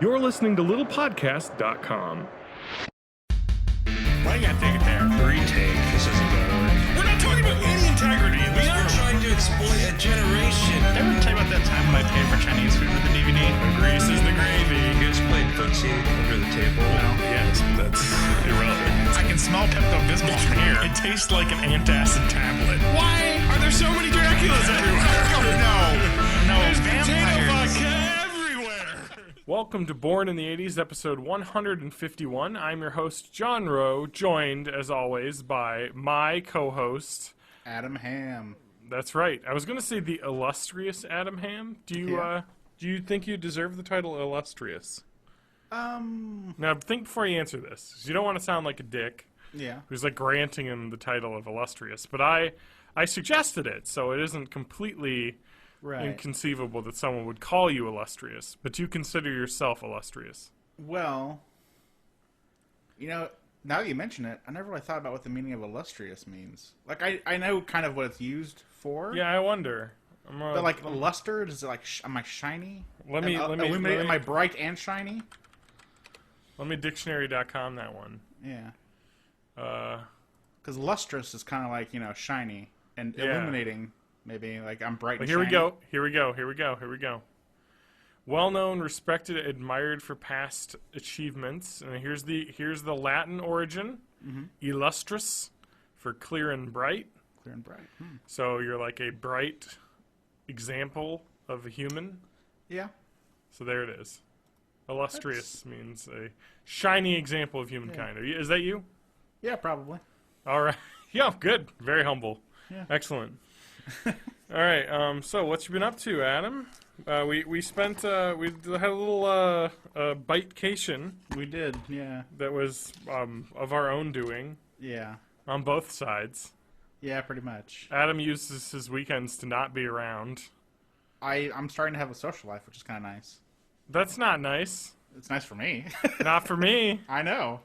You're listening to littlepodcast.com. Why you gotta take it there? Retake. This isn't gonna work. We're not talking about any integrity. We are trying to exploit a generation. Ever tell you about that time when I paid for Chinese food with the DVD? The grease is the gravy. You guys played footsie under the table. Well, yes, but that's irrelevant. I can smell Pepto-Bismol from here. It tastes like an antacid tablet. Why are there so many Draculas everywhere? No, there's vampires everywhere. Welcome to Born in the 80s, episode 151. I'm your host, John Rowe, joined, as always, by my co-host, Adam Ham. That's right. I was going to say the illustrious Adam Ham. Do you think you deserve the title illustrious? Now, think before you answer this, 'cause you don't want to sound like a dick Yeah. who's like granting him the title of illustrious. But I suggested it, so it isn't completely inconceivable that someone would call you illustrious. But you consider yourself illustrious. Well, you know, now that you mention it, I never really thought about what the meaning of illustrious means. Like, I know kind of what it's used for. Yeah, I wonder. But like luster, is it like am I shiny? Let me Am I bright and shiny? Let me dictionary.com that one. Yeah. Because lustrous is kind of like, you know, shiny and illuminating. Maybe like I'm bright. And Here we shiny. go. Well-known, respected, admired for past achievements. And here's the Latin origin. Illustrious, for clear and bright. Clear and bright. So you're like a bright example of a human. Yeah. So there it is. Illustrious means a shiny example of humankind. Is that you? Yeah, probably. All right. Yeah, good. Very humble. Yeah. Excellent. All right. So what you been up to, Adam? We spent we had a little bitecation We did. Yeah. that was of our own doing Yeah. on both sides. Yeah, pretty much. Adam uses his weekends to not be around. I'm starting to have a social life, which is kind of nice. That's not nice. It's nice for me. Not for me. I know.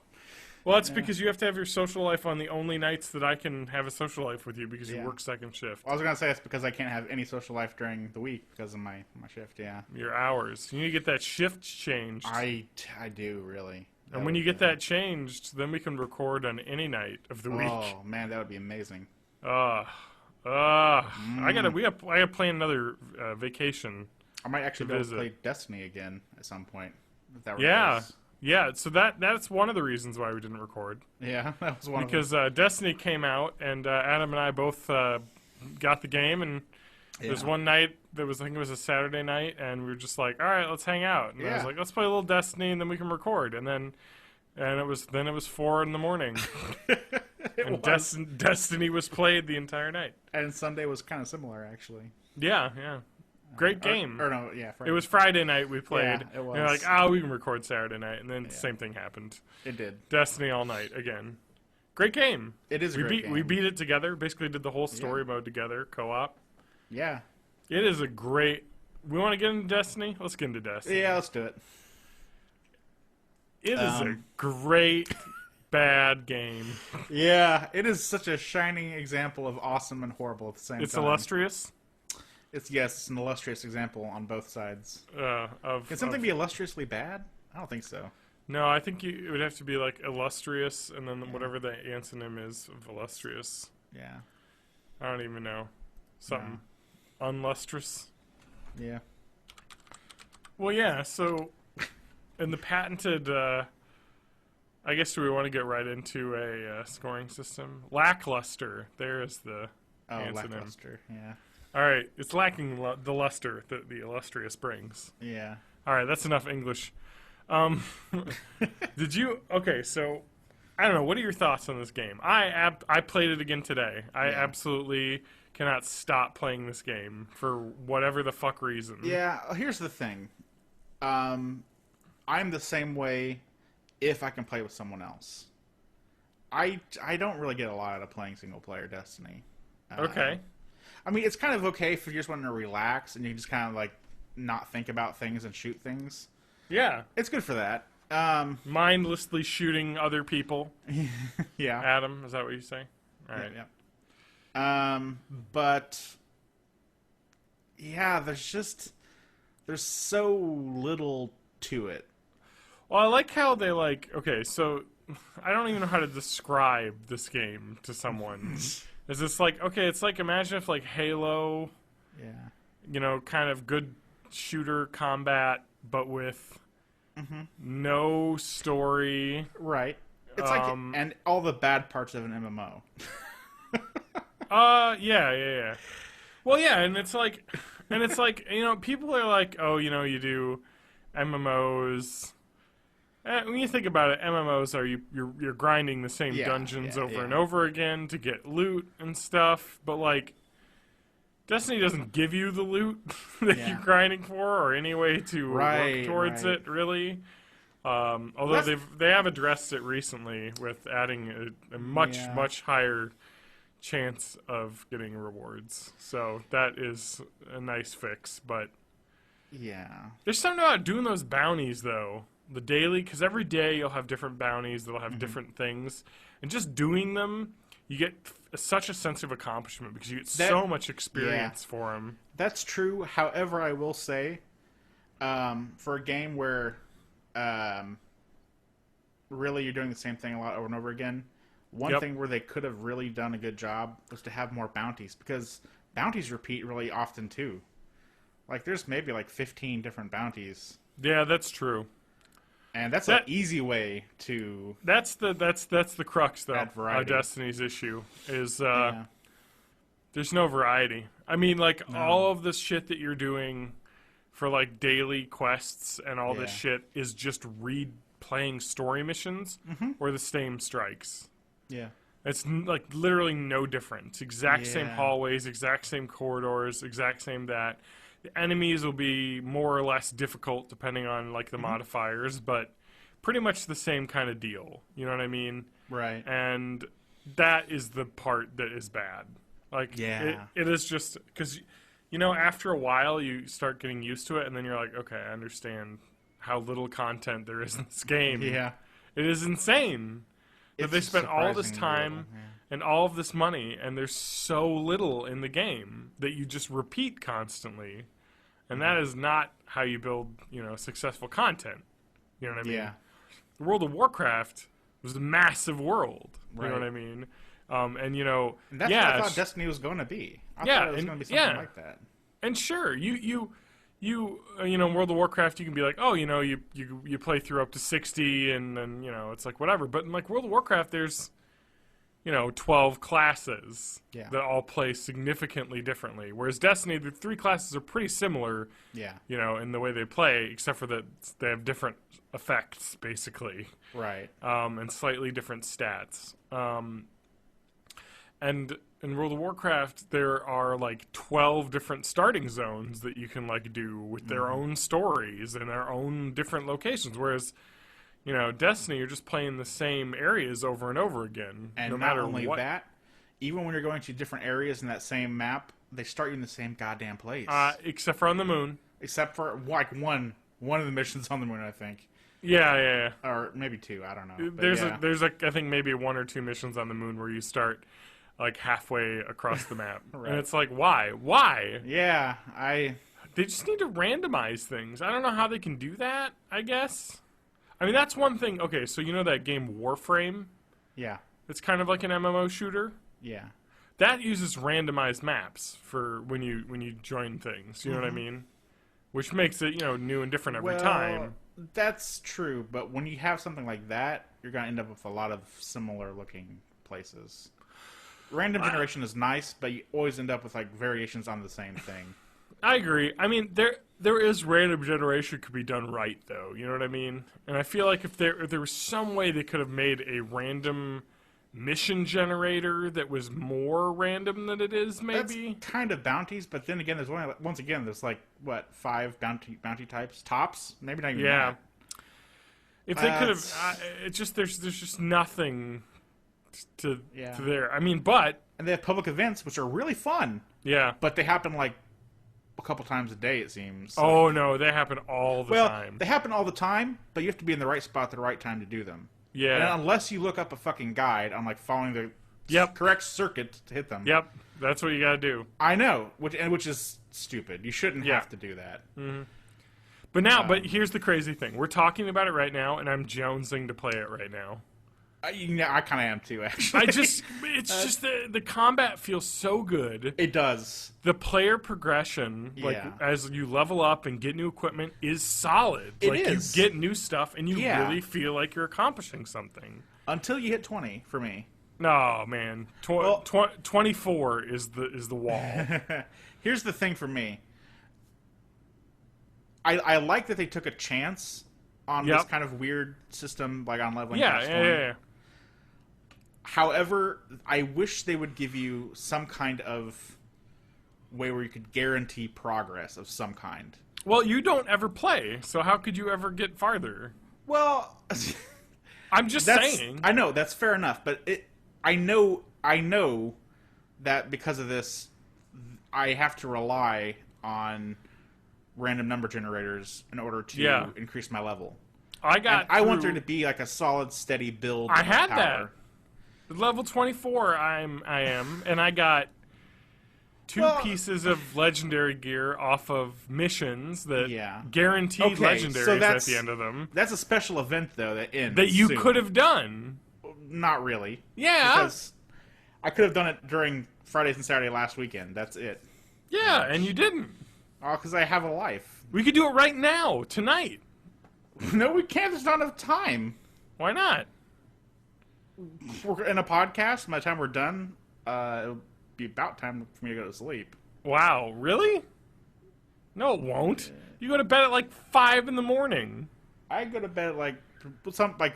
Well, it's because you have to have your social life on the only nights that I can have a social life with you because you Yeah. work second shift. I was gonna say it's because I can't have any social life during the week because of my shift. Yeah, Your hours. You need to get that shift changed. I do really. And when you get that changed, then we can record on any night of the week. Oh man, that would be amazing. I gotta plan another vacation. I might actually be able to visit. play Destiny again at some point. If that were Yeah, close. yeah. So that's one of the reasons why we didn't record, Yeah, that was one because Destiny came out, and Adam and I both got the game, and there's one night that was, I think it was a Saturday night, and we were just like, all right, let's hang out. And I was Yeah. like, let's play a little Destiny, and then we can record. And it was 4 in the morning. And Destiny was played the entire night. And Sunday was kind of similar actually. Yeah. Great game. Or no, yeah. Friday. It was Friday night we played. Yeah, it And was. they're like, we can record Saturday night. And then the same thing happened. It did. Destiny all night again. Great game. It is a great game. We beat it together. Basically did the whole story mode together, co-op. Yeah. It is a great... We want to get into Destiny? Let's get into Destiny. Yeah, let's do it. It is a great, bad game. Yeah, it is such a shining example of awesome and horrible at the same time. It's illustrious. It's an illustrious example on both sides. Can something of- be illustriously bad? I don't think so. No, I think it would have to be like illustrious, and then whatever the antonym is of illustrious. Yeah. I don't even know. Something unlustrous. Yeah. Well, yeah. So, in the patented, I guess, do we want to get right into a scoring system? Lackluster. There is the antonym. Lackluster. Yeah. All right, it's lacking the luster that the illustrious brings. Yeah. All right, that's enough English. Did you? Okay, so I don't know. What are your thoughts on this game? I played it again today. I absolutely cannot stop playing this game for whatever the fuck reason. Yeah. Here's the thing. I'm the same way if I can play with someone else. I don't really get a lot out of playing single player Destiny. Okay. I mean, it's kind of okay if you just want to relax and you just kind of like not think about things and shoot things. Yeah. It's good for that. Mindlessly shooting other people. Yeah. Adam, is that what you say? All right. Yeah. But yeah, there's so little to it. Well, I like how they okay, so I don't even know how to describe this game to someone. Is this okay, it's imagine if Halo, kind of good shooter combat, but with no story. Right. It's and all the bad parts of an MMO. Yeah. Well, yeah, and it's people are oh, you do MMOs. When you think about it, MMOs are you're grinding the same dungeons over and over again to get loot and stuff, but Destiny doesn't give you the loot that you're grinding for or any way to work towards it, really. Although they have addressed it recently with adding a much higher chance of getting rewards. So that is a nice fix, but there's something about doing those bounties though. The daily, because every day you'll have different bounties that'll have different things, and just doing them, you get such a sense of accomplishment because you get so much experience for them. That's true. However, I will say, for a game where really you're doing the same thing a lot over and over again, one thing where they could have really done a good job was to have more bounties, because bounties repeat really often too. There's maybe 15 different bounties. Yeah, that's true. And that's an easy way to. That's the crux though. Of Destiny's issue is there's no variety. I mean, all of this shit that you're doing for daily quests and all this shit is just replaying story missions or the same strikes. Yeah. It's literally no different. It's exact same hallways, exact same corridors, exact same that. The enemies will be more or less difficult depending on the modifiers, but pretty much the same kind of deal. You know what I mean? Right. And that is the part that is bad. It is just because after a while you start getting used to it, and then you're okay, I understand how little content there is in this game. Yeah. It is insane that they spent all this time and all of this money, and there's so little in the game that you just repeat constantly. And that is not how you build, successful content. You know what I mean? Yeah. The World of Warcraft was a massive world. You know what I mean? And that's what I thought Destiny was going to be. I thought it was going to be something like that. And sure, you World of Warcraft, you can be oh, you play through up to 60, and then it's whatever. But in World of Warcraft, there's 12 classes that all play significantly differently. Whereas Destiny, the 3 classes are pretty similar, in the way they play, except for that they have different effects, basically. Right. And slightly different stats. And in World of Warcraft, there are 12 different starting zones that you can do with their own stories and their own different locations. Whereas Destiny, you're just playing the same areas over and over again. And no not matter only what. that, even when you're going to different areas in that same map, they start you in the same goddamn place. Except for on the moon. Except for one of the missions on the moon, I think. Yeah. Or maybe 2, I don't know. But there's I think maybe 1 or 2 missions on the moon where you start halfway across the map. Right. And it's why? Why? Yeah, They just need to randomize things. I don't know how they can do that, I guess. I mean, that's one thing. Okay, so that game Warframe? Yeah. It's kind of like an MMO shooter? Yeah. That uses randomized maps for when you join things. You know what I mean? Which makes it, new and different every time. That's true, but when you have something like that, you're going to end up with a lot of similar looking places. Random generation is nice, but you always end up with variations on the same thing. I agree. I mean, there is random generation could be done right, though. You know what I mean? And I feel if there was some way they could have made a random mission generator that was more random than it is, maybe. That's kind of bounties, but then again, there's 5 bounty types tops, maybe not even that. If they could have, there's just nothing to there. I mean, but and they have public events which are really fun. Yeah, but they happen a couple times a day, it seems. Oh no, they happen all the time. They happen all the time, but you have to be in the right spot at the right time to do them. Yeah. And unless you look up a fucking guide on following the correct circuit to hit them. Yep. That's what you gotta do. I know, which is stupid. You shouldn't have to do that. Mm-hmm. But now, but here's the crazy thing. We're talking about it right now, and I'm jonesing to play it right now. I kind of am too, actually. It's just the combat feels so good. It does. The player progression, like as you level up and get new equipment, is solid. It like is. You get new stuff, and you really feel like you're accomplishing something. Until you hit 20 for me. No, man. 24 is the wall. Here's the thing for me. I like that they took a chance on this kind of weird system, like on leveling. Yeah. However, I wish they would give you some kind of way where you could guarantee progress of some kind. Well, you don't ever play, so how could you ever get farther? Well, I'm just saying. I know, that's fair enough, but I know that because of this, I have to rely on random number generators in order to increase my level. I want there to be like a solid, steady build. I had power. that. Level 24, I am, and I got two pieces of legendary gear off of missions that guaranteed legendaries at the end of them. That's a special event, though, that ends that you soon. could have done. Not really. Yeah. Because I could have done it during Fridays and Saturday last weekend. That's it. Yeah, and you didn't. Oh, because I have a life. We could do it right now, tonight. No, we can't. There's not enough time. Why not? We're in a podcast. By the time we're done, it'll be about time for me to go to sleep. Wow, really? No, it won't. You go to bed at like 5 in the morning. I go to bed at like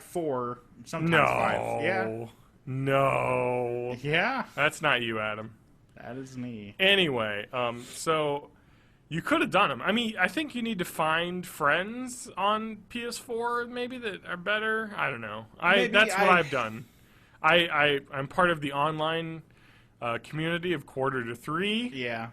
4, sometimes 5. Yeah. No. Yeah. That's not you, Adam. That is me. Anyway, so you could have done them. I mean, I think you need to find friends on PS4 maybe that are better. I don't know. That's what I've done. I'm part of the online community of Quarter to 3. Yeah.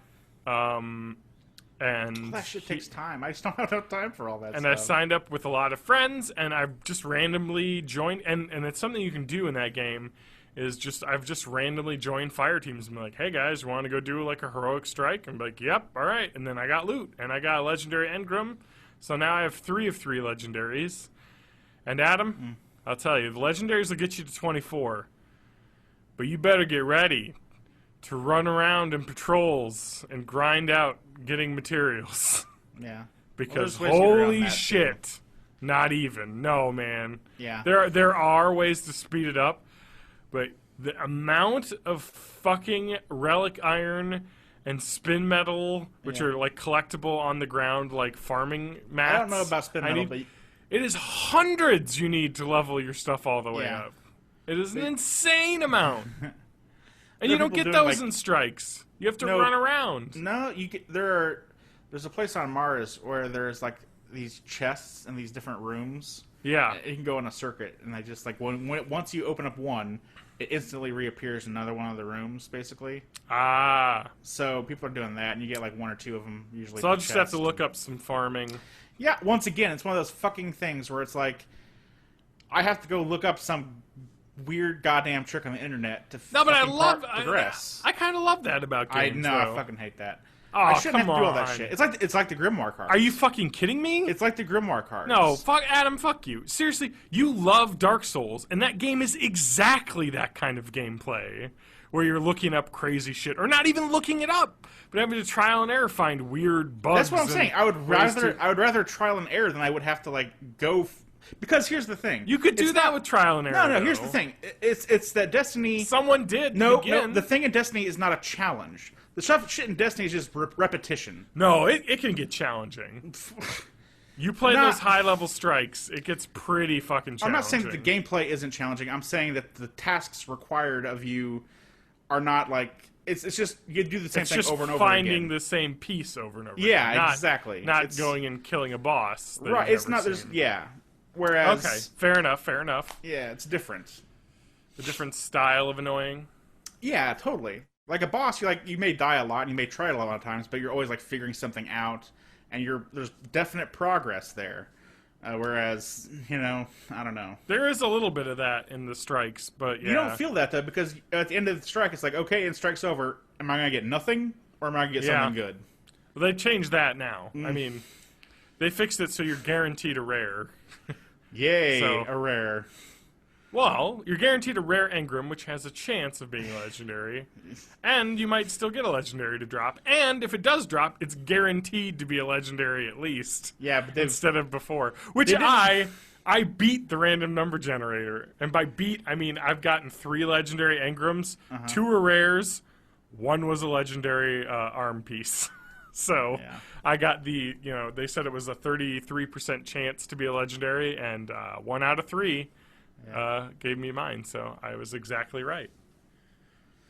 And that shit takes time. I just don't have enough time for all that and stuff. I signed up with a lot of friends, and I've just randomly joined, and it's something you can do in that game, I've just randomly joined fire teams and be like, hey guys, you want to go do like a heroic strike? And be like, yep, all right. And then I got loot, and I got a legendary engram, so now I have 3 of 3 legendaries. And Adam, I'll tell you, the legendaries will get you to 24, but you better get ready to run around in patrols and grind out getting materials. Yeah. Because holy shit, not even. No, man. Yeah. There are ways to speed it up, but the amount of fucking relic iron and spin metal, which are like collectible on the ground, like farming mats. I don't know about spin metal, but it is hundreds you need to level your stuff all the way up. It is an insane amount. And you don't get those in strikes. You have to run around. No, there's a place on Mars where there's like these chests and these different rooms. Yeah. You can go on a circuit, and they just like once you open up one, it instantly reappears in another one of the rooms, basically. Ah. So people are doing that, and you get like 1 or 2 of them usually. So I'll just have to look up some farming. Yeah, once again, it's one of those fucking things where it's like, I have to go look up some weird goddamn trick on the internet to progress. I kind of love that about games. I fucking hate that. Oh, I shouldn't have come to do all on. that shit. It's like the Grimoire cards. Are you fucking kidding me? It's like the Grimoire cards. No, Adam, fuck you. Seriously, you love Dark Souls, and that game is exactly that kind of gameplay, where you're looking up crazy shit, or not even looking it up, but having to trial and error find weird bugs. That's what I'm saying. I would rather trial and error than I would have to like go. Because here's the thing. You could do that with trial and error. No, here's the thing. It's that Destiny. Someone did. No, the thing in Destiny is not a challenge. The shit in Destiny is just repetition. No, it can get challenging. You play those high-level strikes, it gets pretty fucking challenging. I'm not saying that the gameplay isn't challenging. I'm saying that the tasks required of you are not like... It's just, you do the same thing over and over again. Finding the same piece over and over again. Yeah, exactly. Not going and killing a boss. Right, it's not... There's Whereas... Okay, fair enough. Yeah, it's different. A different style of annoying? Yeah, totally. Like a boss, you may die a lot, and you may try it a lot of times, but you're always like figuring something out, and there's definite progress there. Whereas, I don't know. There is a little bit of that in the strikes, but yeah. You don't feel that, though, because at the end of the strike, it's like, okay, and strike's over. Am I going to get nothing, or am I going to get something good? Well, they changed that now. I mean, They fixed it so you're guaranteed a rare. Yay, So- a rare. Well, you're guaranteed a rare engram, which has a chance of being legendary, and you might still get a legendary to drop. And if it does drop, it's guaranteed to be a legendary at least. Yeah, but Instead of before, which didn't- I beat the random number generator, and by beat I mean I've gotten 3 legendary engrams, 2 were rares, 1 was a legendary arm piece. So Yeah. I got they said it was a 33% chance to be a legendary, and 1 out of 3 gave me mine. So I was exactly right.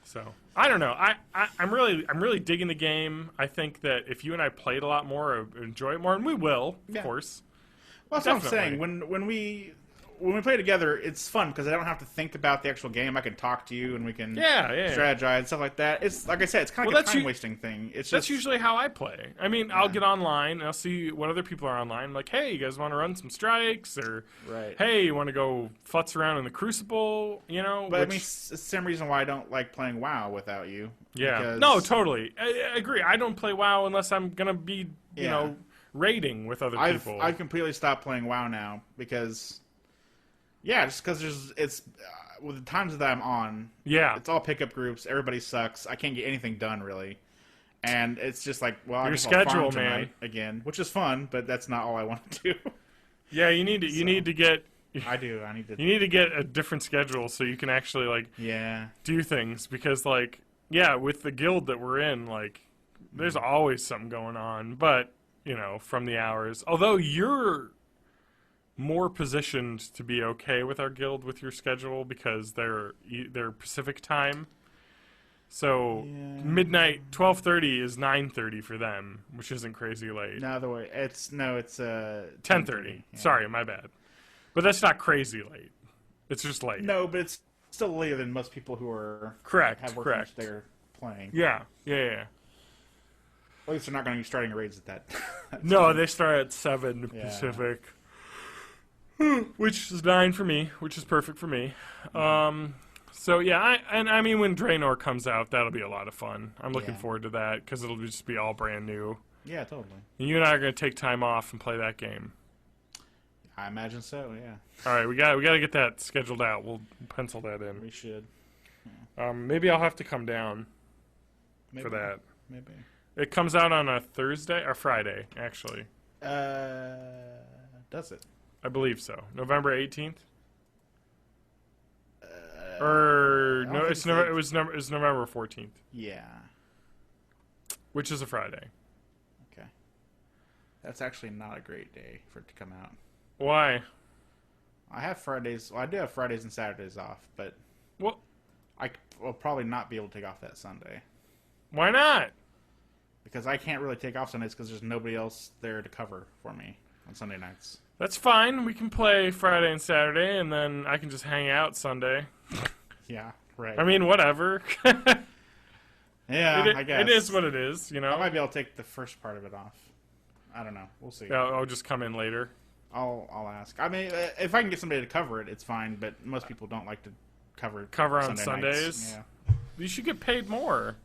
So I don't know. I'm really digging the game. I think that if you and I played a lot more, I would enjoy it more, and we will, of Yeah. course. Well, that's what I'm Definitely. saying. When we play together, it's fun because I don't have to think about the actual game. I can talk to you, and we can Yeah. strategize stuff like that. It's like I said, it's kind of Well, like a time wasting thing. It's That's just usually how I play. I mean, I'll get online and I'll see what other people are online. Like, hey, you guys want to run some strikes? Or, Right. hey, you want to go futz around in the Crucible? You know? But I mean, it's the same reason why I don't like playing WoW without you. yeah. because- No, totally. I agree. I don't play WoW unless I'm going to be, you Yeah. know, raiding with other people. I've completely stopped playing WoW now because, just because it's with the times that I'm on, yeah. it's all pickup groups. Everybody sucks. I can't get anything done really, and it's just like, well, I Your guess I'll farm schedule, tonight man. again, which is fun, but that's not all I want to do. Yeah, you need to get... I do. I need to. You need to get a different schedule so you can actually, like, Yeah. do things. Because, like, yeah, with the guild that we're in, like, there's always something going on. But, you know, from the hours. Although you're more positioned to be okay with our guild with your schedule because they're Pacific time. So midnight 12:30 is 9:30 for them, which isn't crazy late. No, the way it's 10:30. Yeah. Sorry, my bad. But that's not crazy late. It's just late. No, but it's still later than most people who are Correct. have work Correct. they're playing. Yeah. At least they're not going to be starting raids at that. No, they start at 7 Yeah. Pacific, which is 9 for me, which is perfect for me. So yeah, I mean when Draenor comes out, that'll be a lot of fun. I'm looking Yeah. forward to that because it'll just be all brand new. Yeah, totally. And you and I are going to take time off and play that game. I imagine so. Yeah, All right, we got to get that scheduled out. We'll pencil that in. we should. Maybe I'll have to come down Maybe. for that. Maybe. It comes out on a Thursday or Friday, actually. Does it? I believe so. November 18th. I Or don't no, think it's so. it was November 14th, Yeah. which is a Friday. Okay. That's actually not a great day for it to come out. Why? I have Fridays. Well, I do have Fridays and Saturdays off, but Well, I will probably not be able to take off that Sunday why not? because I can't really take off Sundays because there's nobody else there to cover for me on Sunday nights. That's fine. We can play Friday and Saturday, and then I can just hang out Sunday. Yeah. Right. I mean, whatever. yeah. I guess it is what it is, you I know. might be able to take the first part of it off. I don't know. We'll see. I'll just come in later. I'll ask. I mean, if I can get somebody to cover it, it's fine. But most people don't like to cover On Sunday nights. Sundays? Yeah. You should get paid more.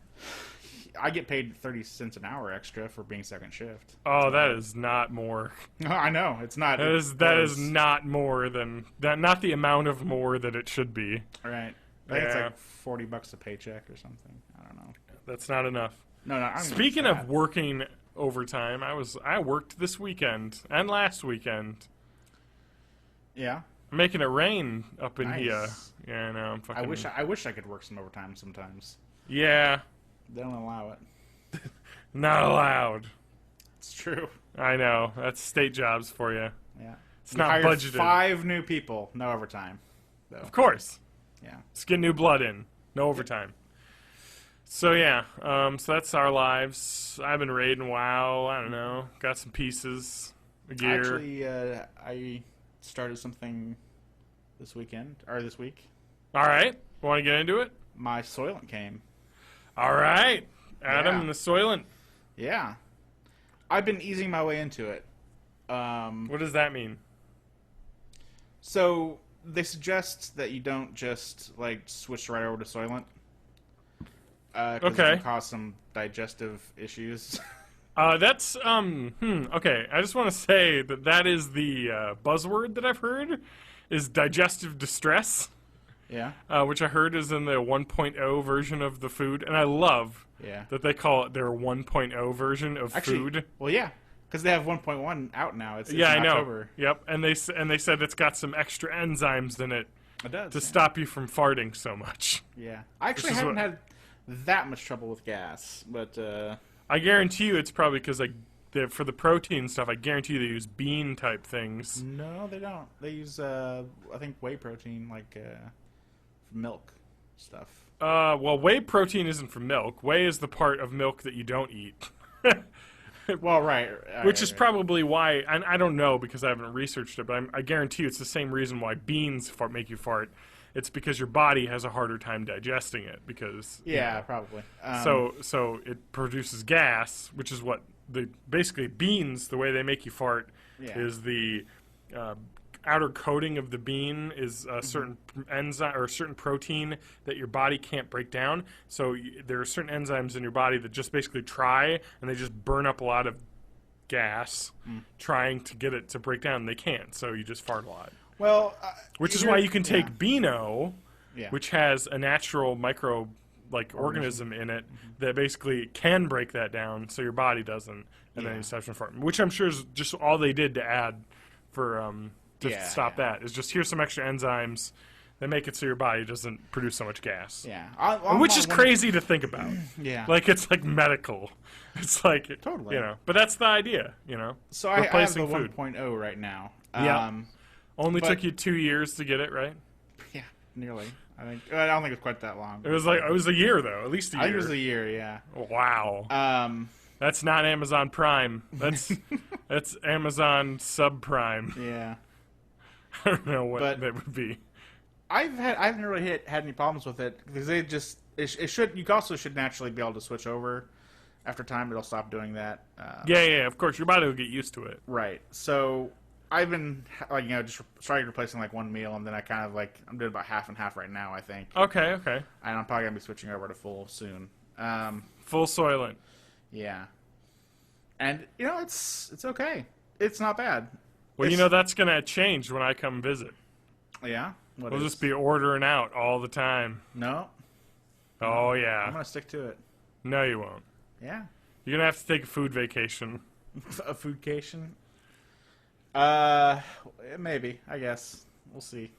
I get paid 30 cents an hour extra for being second shift. Oh, that is not more. I know it's not. That is not more than that. Not the amount of more that it should be. right. I think it's Yeah. like $40 a paycheck or something. I don't know. That's not enough. No. I don't think Speaking it's of that. working overtime, I worked this weekend and last weekend. Yeah. I'm making it rain up in Nice. here. Yeah, I know. I'm fucking. I wish I could work some overtime sometimes. Yeah, They don't allow it. not allowed. It's true. I know. That's state jobs for you. Yeah. It's We not hired budgeted. 5 new people. No overtime. Though. Of course. Yeah. Let's get new blood in. No overtime. So yeah, so that's our lives. I've been raiding WoW. I don't know. Got some pieces, gear. Actually, I started something this week. All right. Want to get into it? My soylent came. All right. Adam Yeah. and the Soylent. Yeah. I've been easing my way into it. What does that mean? So they suggest that you don't just like switch right over to soylent. 'Cause it Okay. can cause some digestive issues. That's okay. I just want to say that is the buzzword that I've heard is digestive distress, Yeah. which I heard is in the 1.0 version of the food, and I love Yeah. that they call it their 1.0 version of food. Well, yeah, because they have 1.1 out now. It's Yeah, I in know. October. Yep, and they said it's got some extra enzymes in it It does. to yeah. stop you from farting so much. Yeah. I actually is haven't what- had that much trouble with gas, but I guarantee you it's probably because for the protein stuff, I guarantee you they use bean type things. no, they don't. They use I think whey protein, like milk stuff. Well, whey protein isn't from milk. Whey is the part of milk that you don't eat. Well, right. Which is probably why, and I don't know because I haven't researched it, but I guarantee you it's the same reason why beans make you fart. It's because your body has a harder time digesting it because Yeah, probably. so it produces gas, which is what basically beans. The way they make you fart Yeah. is the outer coating of the bean is a certain enzyme or a certain protein that your body can't break down. So there are certain enzymes in your body that just basically try and they just burn up a lot of gas trying to get it to break down. And they can't, so you just fart a lot. well, Which is why you can take Beano, Yeah. which has a natural micro organism in it that basically can break that down, so your body doesn't, and then you stop from farting. Which I'm sure is just all they did to add for to stop that is just here's some extra enzymes that make it so your body doesn't produce so much gas. Yeah. Which is crazy to think about. Yeah. Like it's like medical. It's like Totally. But that's the idea. So I have the replacing food. 1.0 right now. Yeah. Only but- took you 2 years to get it right. Yeah, nearly. I don't think it was quite that long. It was a year though, at least a year. I think it was a year. Yeah. Wow. That's not Amazon Prime. That's Amazon Subprime. Yeah. I don't know what But- that would be. I haven't really had any problems with it because it should. You also should naturally be able to switch over. After time, it'll stop doing that. Yeah. Of course, your body will get used to it. Right. So I've been just starting replacing like one meal, and then I kind of I'm doing about half and half right now. I think. Okay. And I'm probably gonna be switching over to full soon. Full soylent. Yeah. And it's okay. It's not bad. Well, that's gonna change when I come visit. Yeah. We'll just be ordering out all the time. No. Oh yeah. I'm gonna stick to it. No, you won't. Yeah. You're gonna have to take a food vacation. A foodcation? Maybe. I guess we'll see.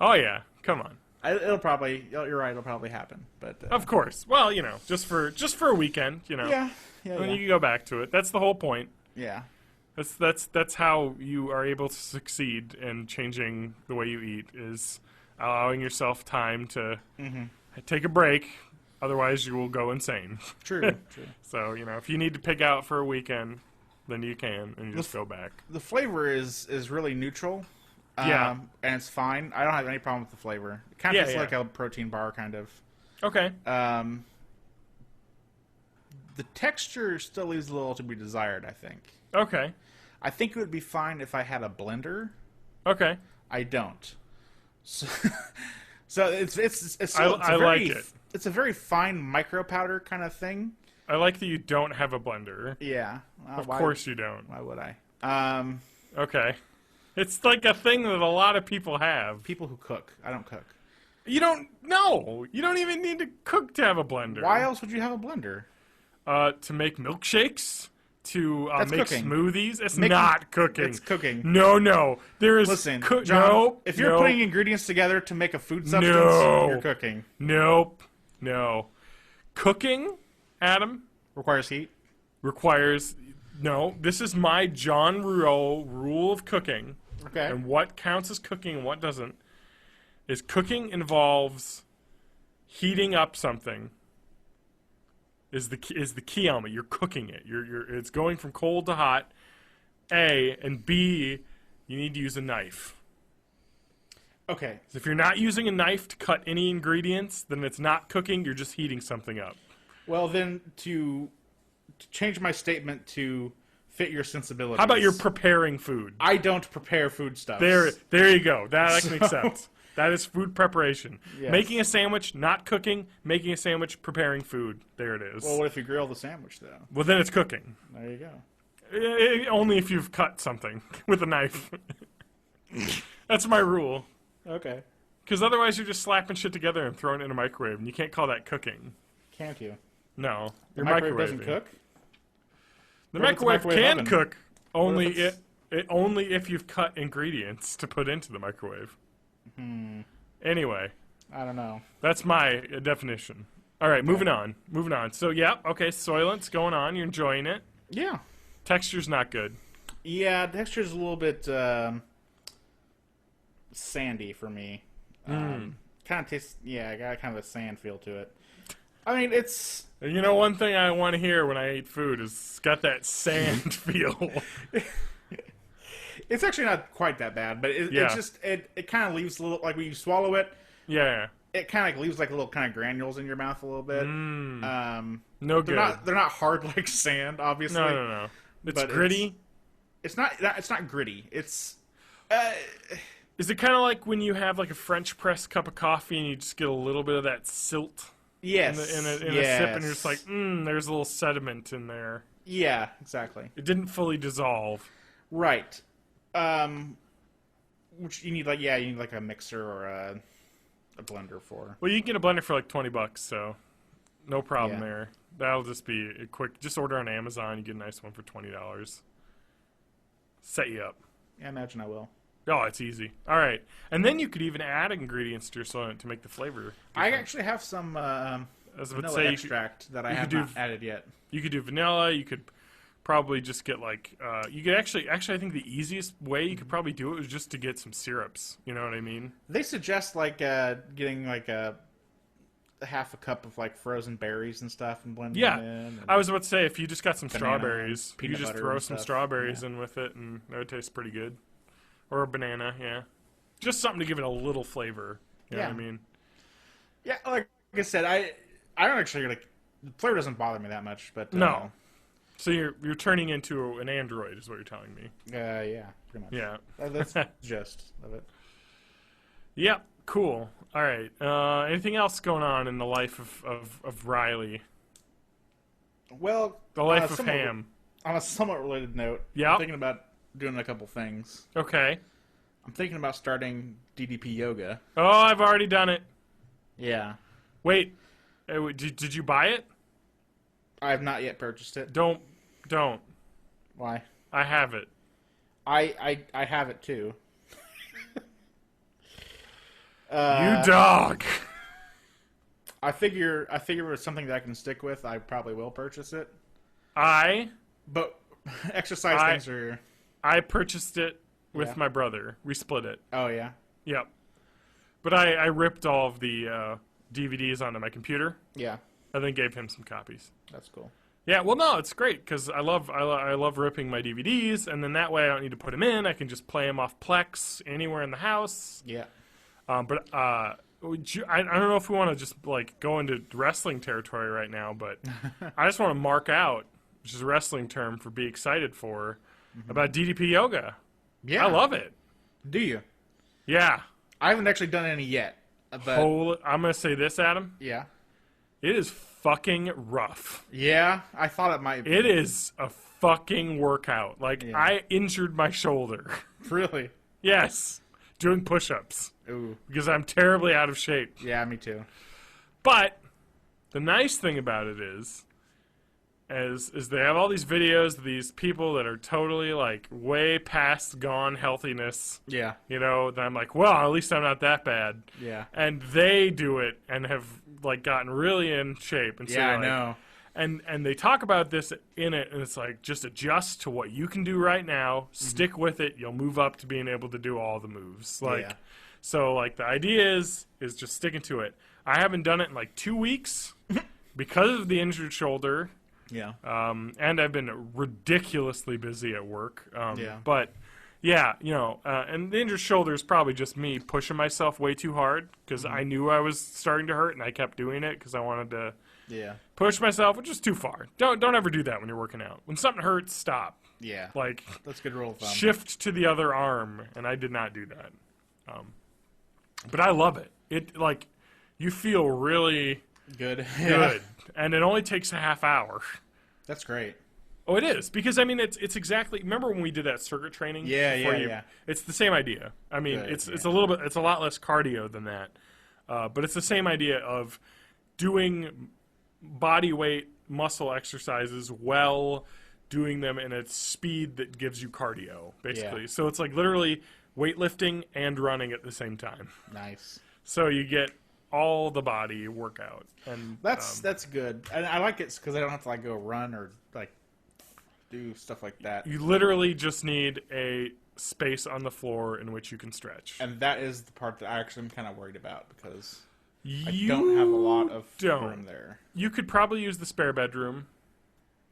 Oh yeah. Come on. It'll probably. You're right. It'll probably happen. But Of course. Well, just for a weekend. yeah. And you can go back to it. That's the whole point. Yeah. That's how you are able to succeed in changing the way you eat is allowing yourself time to take a break. Otherwise, you will go insane. True. So if you need to pig out for a weekend, then you can and you just go back. The flavor is really neutral. Yeah. And it's fine. I don't have any problem with the flavor. It kind of tastes like a protein bar, kind of. Okay. The texture still leaves a little to be desired, I think. Okay. I think it would be fine if I had a blender. Okay. I don't. So it's I like it. It's a very fine micro powder kind of thing. I like that you don't have a blender. Yeah. Of course you don't. Why would I? Okay. It's like a thing that a lot of people have. People who cook. I don't cook. You don't know. You don't even need to cook to have a blender. Why else would you have a blender? To make milkshakes, to make cooking. smoothies. It's not cooking. It's cooking. No. There is. Listen, John, John, if you're putting ingredients together to make a food substance, you're cooking. Nope. No. Cooking, Adam, Requires heat. requires. No, this is my John rule of cooking. Okay. And what counts as cooking and what doesn't is cooking involves heating up something. Is the key element. You're cooking it. It's going from cold to hot. A and B, you need to use a knife. Okay. If you're not using a knife to cut any ingredients, then it's not cooking. You're just heating something up. Well, then to change my statement to fit your sensibilities. How about you're preparing food? I don't prepare foodstuffs. There you go. That I can accept. That is food preparation. Yes. Making a sandwich, not cooking. Making a sandwich, preparing food. There it is. Well, what if you grill the sandwich, though? Well, then it's cooking. There you go. Only if you've cut something with a knife. That's my rule. Okay. Because otherwise you're just slapping shit together and throwing it in a microwave, and you can't call that cooking. Can't you? No. The You're microwave microwaving. doesn't cook? The What if it's a microwave microwave can oven? cook, only What if only if you've cut ingredients to put into the microwave. Anyway, I don't know. that's my definition. All right, moving on. Moving on. So, yeah, okay, soylent's going on. You're enjoying it. Yeah. Texture's not good. Yeah, texture's a little bit sandy for me. Kind of tastes, I got kind of a sand feel to it. I mean, it's... You know, one thing I want to hear when I eat food is it's got that sand feel. It's actually not quite that bad, but it just it kind of leaves a little, like when you swallow it, Yeah. it kind of leaves like little kind of granules in your mouth a little bit. No good. They're not hard like sand, obviously. No. It's But gritty. It's not gritty. It's Is it kind of like when you have like a French press cup of coffee and you just get a little bit of that silt yes, in a sip, and you're just like, there's a little sediment in there. yeah, exactly. It didn't fully dissolve. Right. Which you need like a mixer or a blender for. Well, you can get a blender for like $20, so no problem Yeah. there. That'll just be a quick. Just order on Amazon. You get a nice one for $20. Set you up. Yeah, I imagine I will. Oh, it's easy. All right, and then you could even add ingredients to your soylent to make the flavor. I actually have some I was about to vanilla say, extract that I you have could do not added yet. You could do vanilla. You could probably just get like you could actually I think the easiest way you could probably do it is just to get some syrups. You know what I mean? They suggest like getting like a half a cup of like frozen berries and stuff and blending them in. And I was about to say if you just got some Banana, strawberries, you peanut just butter throw and some stuff. strawberries Yeah. in with it, and that would taste pretty good. Or a banana, yeah. Just something to give it a little flavor. You know what I mean? Yeah, like I said, I don't actually like the flavor doesn't bother me that much, but No. So you're turning into an android, is what you're telling me. yeah, pretty much. Yeah. That's the gist of it. Yep. Cool. All right. Anything else going on in the life of Riley? Well, The life of Ham. On a somewhat related note, Yeah. I'm thinking about doing a couple things. Okay. I'm thinking about starting DDP yoga. Oh, I've already done it. Yeah, Wait. Did you buy it? I have not yet purchased it. Don't. Why? I have it. I have it too. You dog. I figure if it's something that I can stick with, I probably will purchase it. But exercise things are. I purchased it with Yeah. my brother. We split it. Oh yeah. Yep. But I ripped all of the DVDs onto my computer Yeah, and then gave him some copies. that's cool. Yeah, well, no, it's great because I love ripping my DVDs, and then that way I don't need to put them in. I can just play them off Plex anywhere in the house. Yeah. But I don't know if we want to just like go into wrestling territory right now, but I just want to mark out, which is a wrestling term for be excited for, about DDP yoga. Yeah. I love it. Do you? Yeah. I haven't actually done any yet. But I'm gonna say this, Adam. yeah. It is fucking rough. Yeah, I thought it might be. It is a fucking workout. Like Yeah. I injured my shoulder. Really? Yes, doing push-ups Ooh. because I'm terribly out of shape. Yeah, me too. But the nice thing about it is they have all these videos of these people that are totally like way past gone healthiness. Yeah. You know, then I'm like, well, at least I'm not that bad. Yeah. And they do it and have like gotten really in shape. And so Yeah, I like, know. And they talk about this in it, and it's like, just adjust to what you can do right now. Stick with it. You'll move up to being able to do all the moves. Like, Yeah. so like the idea is just sticking to it. I haven't done it in like 2 weeks because of the injured shoulder. Yeah. And I've been ridiculously busy at work. Yeah. But yeah, you know, and the injured shoulder is probably just me pushing myself way too hard because I knew I was starting to hurt, and I kept doing it because I wanted to Yeah. push myself, which is too far. Don't ever do that when you're working out. When something hurts, stop. Yeah. Like That's a good rule of thumb. shift to the other arm, and I did not do that. But I love it. It like you feel really Good. good, and it only takes a half hour. That's great. Oh, it is because I mean it's exactly. Remember when we did that circuit training? Yeah. It's the same idea. I mean, Good, it's a little bit. It's a lot less cardio than that, but it's the same idea of doing body weight muscle exercises while doing them in a speed that gives you cardio, basically. Yeah. So it's like literally weightlifting and running at the same time. Nice. So you get all the body workout, and That's good. And I like it because I don't have to like go run or like do stuff like that. you literally just need a space on the floor in which you can stretch. And that is the part that I actually am kind of worried about because I You don't have a lot of don't. room there. You could probably use the spare bedroom.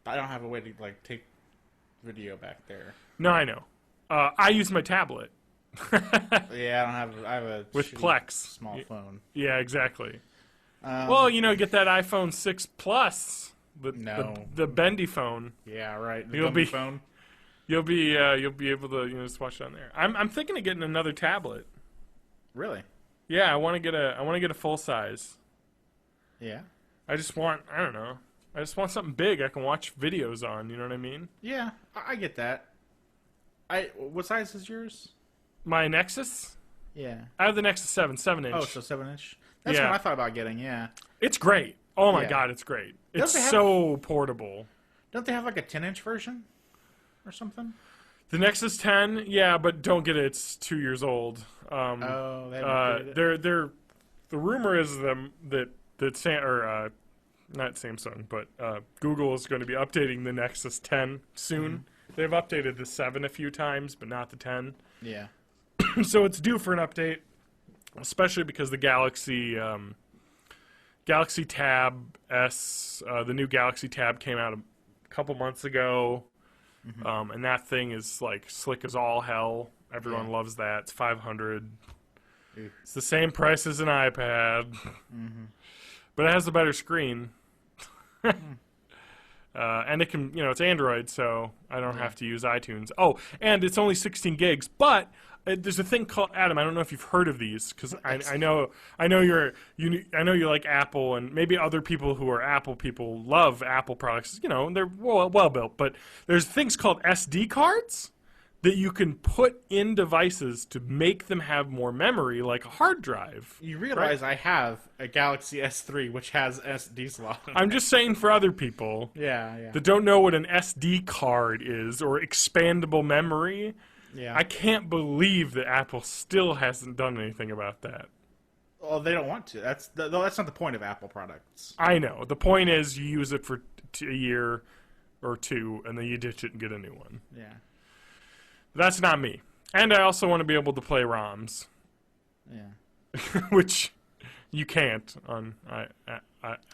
I don't have a way to like take video back there. No, I know. I use my tablet. Yeah, I have a With shitty Plex. small phone. Yeah, exactly. Well, get that iPhone 6 Plus, the bendy phone. Yeah, right. The You'll dummy be- phone. You'll be able to just watch it on there. I'm thinking of getting another tablet. Really? Yeah, I want to get a full size. Yeah. I just want something big I can watch videos on. You know what I mean? Yeah, I get that. What size is yours? My Nexus. Yeah. I have the Nexus 7 inch. Oh, so 7-inch. That's Yeah. what I thought about getting. Yeah. It's great. Oh my Yeah. god, it's great. Don't It's they have- so portable. Don't they have like a 10-inch version or something? The Nexus 10, yeah, but don't get it. It's 2 years old. They haven't updated it. The rumor is that not Samsung, but Google is going to be updating the Nexus 10 soon. They've updated the 7 a few times, but not the 10. Yeah. So it's due for an update, especially because the Galaxy Tab S, the new Galaxy Tab came out a couple months ago, and that thing is like slick as all hell. Everyone loves that. It's $500. Ooh. It's the same price as an iPad, but it has a better screen. And it can, it's Android, so I don't have to use iTunes. Oh, and it's only 16 gigs, but there's a thing called Adam. I don't know if you've heard of these because I know you like Apple, and maybe other people who are Apple people love Apple products. They're well built, but there's things called SD cards that you can put in devices to make them have more memory, like a hard drive. You realize I have a Galaxy S3 which has SD slot. I'm just saying for other people Yeah. that don't know what an SD card is or expandable memory. Yeah. I can't believe that Apple still hasn't done anything about that. Well, they don't want to. That's not the point of Apple products. I know. The point is you use it for a year or two, and then you ditch it and get a new one. Yeah. That's not me. And I also want to be able to play ROMs, Yeah. which you can't on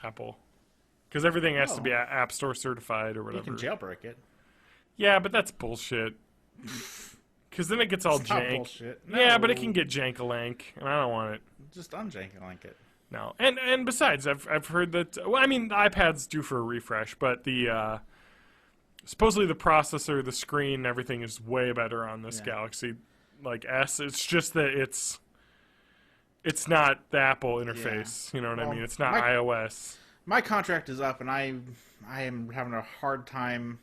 Apple. Because everything has to be App Store certified or You whatever. can jailbreak it. Yeah, but that's bullshit. Because then it gets all It's not jank. bullshit. Yeah, but it No. can get jank-a-lank, and I don't want it. Just unjank it. No, and besides, I've heard that. Well, I mean, the iPad's due for a refresh, but the supposedly the processor, the screen, everything is way better on this Galaxy S. It's just that it's not the Apple interface. You know what I mean? It's not iOS. My contract is up, and I am having a hard time.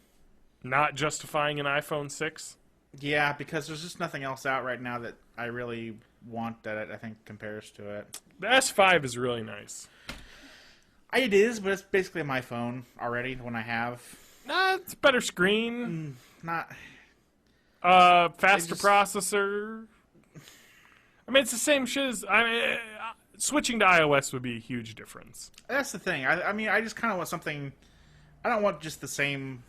Not justifying an iPhone 6. Yeah, because there's just nothing else out right now that I really want that I think compares to it. The S5 is really nice. It is, but it's basically my phone already. The one I have. It's a better screen. Not. Faster processor. I mean, it's the same shit as. Switching to iOS would be a huge difference. That's the thing. I mean, I just kind of want something. I don't want just the same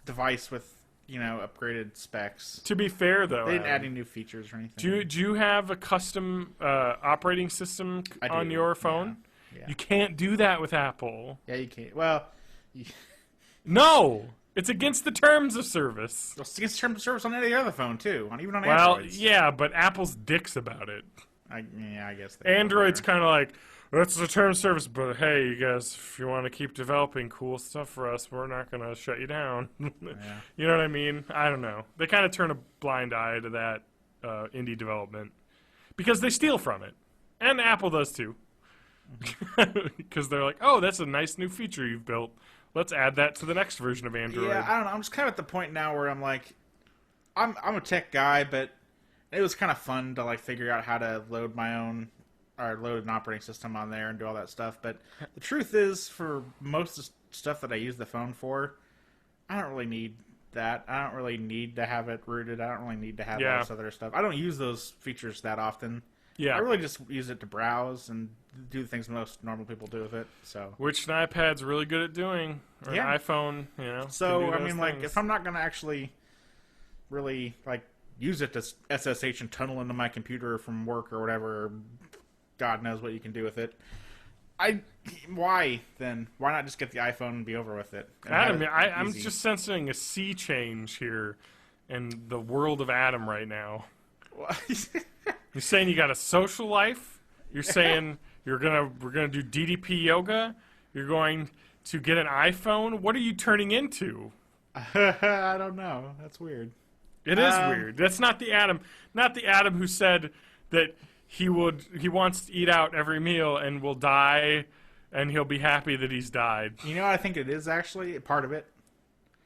device with upgraded specs. To be fair, though, They didn't add any new features or anything. do you have a custom operating system on your phone? Yeah. You can't do that with Apple. Yeah, you can't. Well, No, it's against the terms of service. it's against terms of service on any other phone too, even on Well, Androids. yeah, but Apple's dicks about it. I guess. Android's kind of like, that's the term of service, but hey, you guys, if you want to keep developing cool stuff for us, we're not going to shut you down. You know what I mean? I don't know. They kind of turn a blind eye to that indie development because they steal from it. And Apple does too. Because they're like, oh, that's a nice new feature you've built. Let's add that to the next version of Android. Yeah, I don't know. I'm just kind of at the point now where I'm like, I'm a tech guy, but it was kind of fun to like figure out how to load my own or load an operating system on there and do all that stuff. But the truth is, for most of the stuff that I use the phone for, I don't really need that. I don't really need to have it rooted. I don't really need to have all this other stuff. I don't use those features that often. Yeah. I really just use it to browse and do the things most normal people do with it. So, which an iPad's really good at doing, or an iPhone, you know. So I mean, like, if I'm not gonna actually really like use it to SSH and tunnel into my computer from work or whatever, God knows what you can do with it. Why not just get the iPhone and be over with it? Adam, I'm just sensing a sea change here in the world of Adam right now. You're saying you got a social life. You're saying we're gonna do DDP yoga. You're going to get an iPhone. What are you turning into? I don't know. That's weird. It is weird. That's not the Adam who said that he wants to eat out every meal and will die, and he'll be happy that he's died. You know what I think it is actually part of it.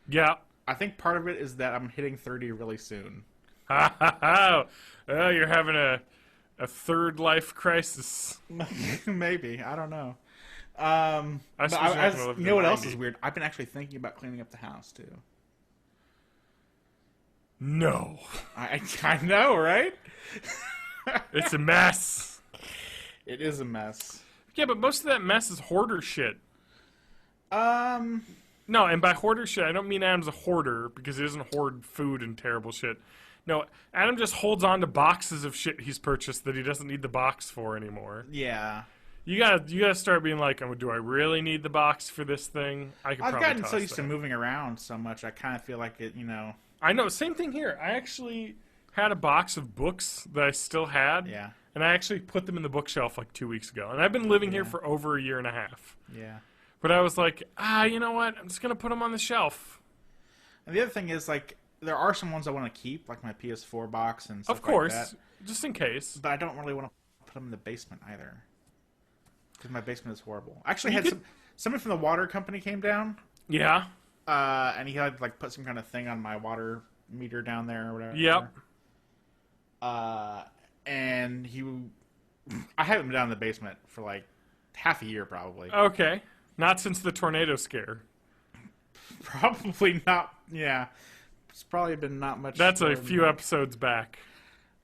Yeah. I think part of it is that I'm hitting 30 really soon. Oh, you're having a third life crisis. Maybe. I don't know. You know what else is weird? I've been actually thinking about cleaning up the house, too. No. I know, right? It's a mess. It is a mess. Yeah, but most of that mess is hoarder shit. No, and by hoarder shit, I don't mean Adam's a hoarder, because he doesn't hoard food and terrible shit. No, Adam just holds on to boxes of shit he's purchased that he doesn't need the box for anymore. Yeah. You gotta start being like, oh, do I really need the box for this thing? I've gotten so used to moving around so much, I kind of feel like it, you know. I know, same thing here. I actually had a box of books that I still had. Yeah. And I actually put them in the bookshelf like 2 weeks ago. And I've been living here for over a year and a half. Yeah. But I was like, you know what? I'm just going to put them on the shelf. And the other thing is, like, there are some ones I want to keep, like my PS4 box and stuff of course, like that. Just in case. But I don't really want to put them in the basement either. Because my basement is horrible. I actually had somebody from the water company came down. Yeah. And he had, like, put some kind of thing on my water meter down there or whatever. Yep. And I haven't been down in the basement for, like, half a year probably. Okay. Not since the tornado scare. Probably not. Yeah. It's probably been not much. That's a few episodes back.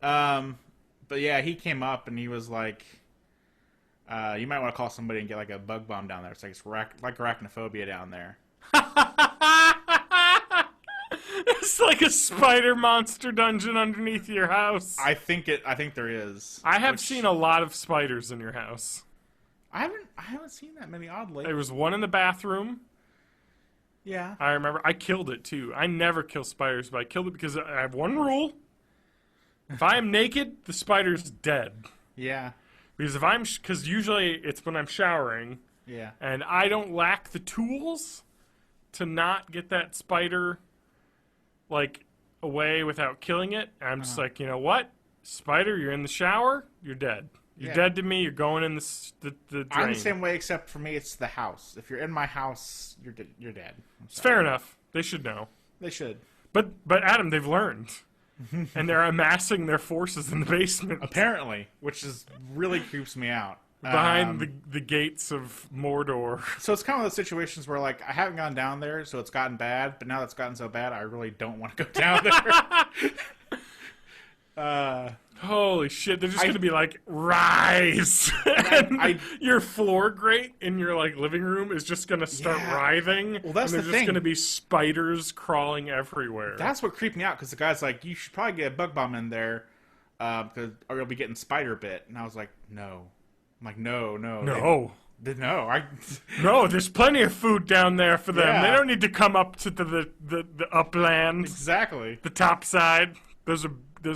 But yeah, he came up and he was like, you might want to call somebody and get like a bug bomb down there. It's like arachnaphobia down there. It's like a spider monster dungeon underneath your house. I think there is. I have seen a lot of spiders in your house. I haven't seen that many, oddly. There was one in the bathroom. Yeah. I remember. I killed it, too. I never kill spiders, but I killed it because I have one rule. If I am naked, the spider's dead. Yeah. Because usually it's when I'm showering. Yeah. And I don't lack the tools to not get that spider, like, away without killing it. I'm just like, you know what? Spider, you're in the shower, you're dead. You're dead to me. You're going in the drain. I'm the same way, except for me, it's the house. If you're in my house, you're dead. It's fair enough. They should know. They should. But Adam, they've learned, and they're amassing their forces in the basement. Apparently, which really creeps me out. Behind the gates of Mordor. So it's kind of those situations where, like, I haven't gone down there, so it's gotten bad. But now that it's gotten so bad, I really don't want to go down there. Holy shit, they're just going to be like, rise! And your floor grate in your like living room is just going to start wring. Well, that's and the there's just thing. going to be spiders crawling everywhere. That's what creeped me out, because the guy's like, you should probably get a bug bomb in there, or you'll be getting spider bit. And I was like, no. I'm like, no. No, there's plenty of food down there for them. Yeah. They don't need to come up to the upland. Exactly. The top side. Those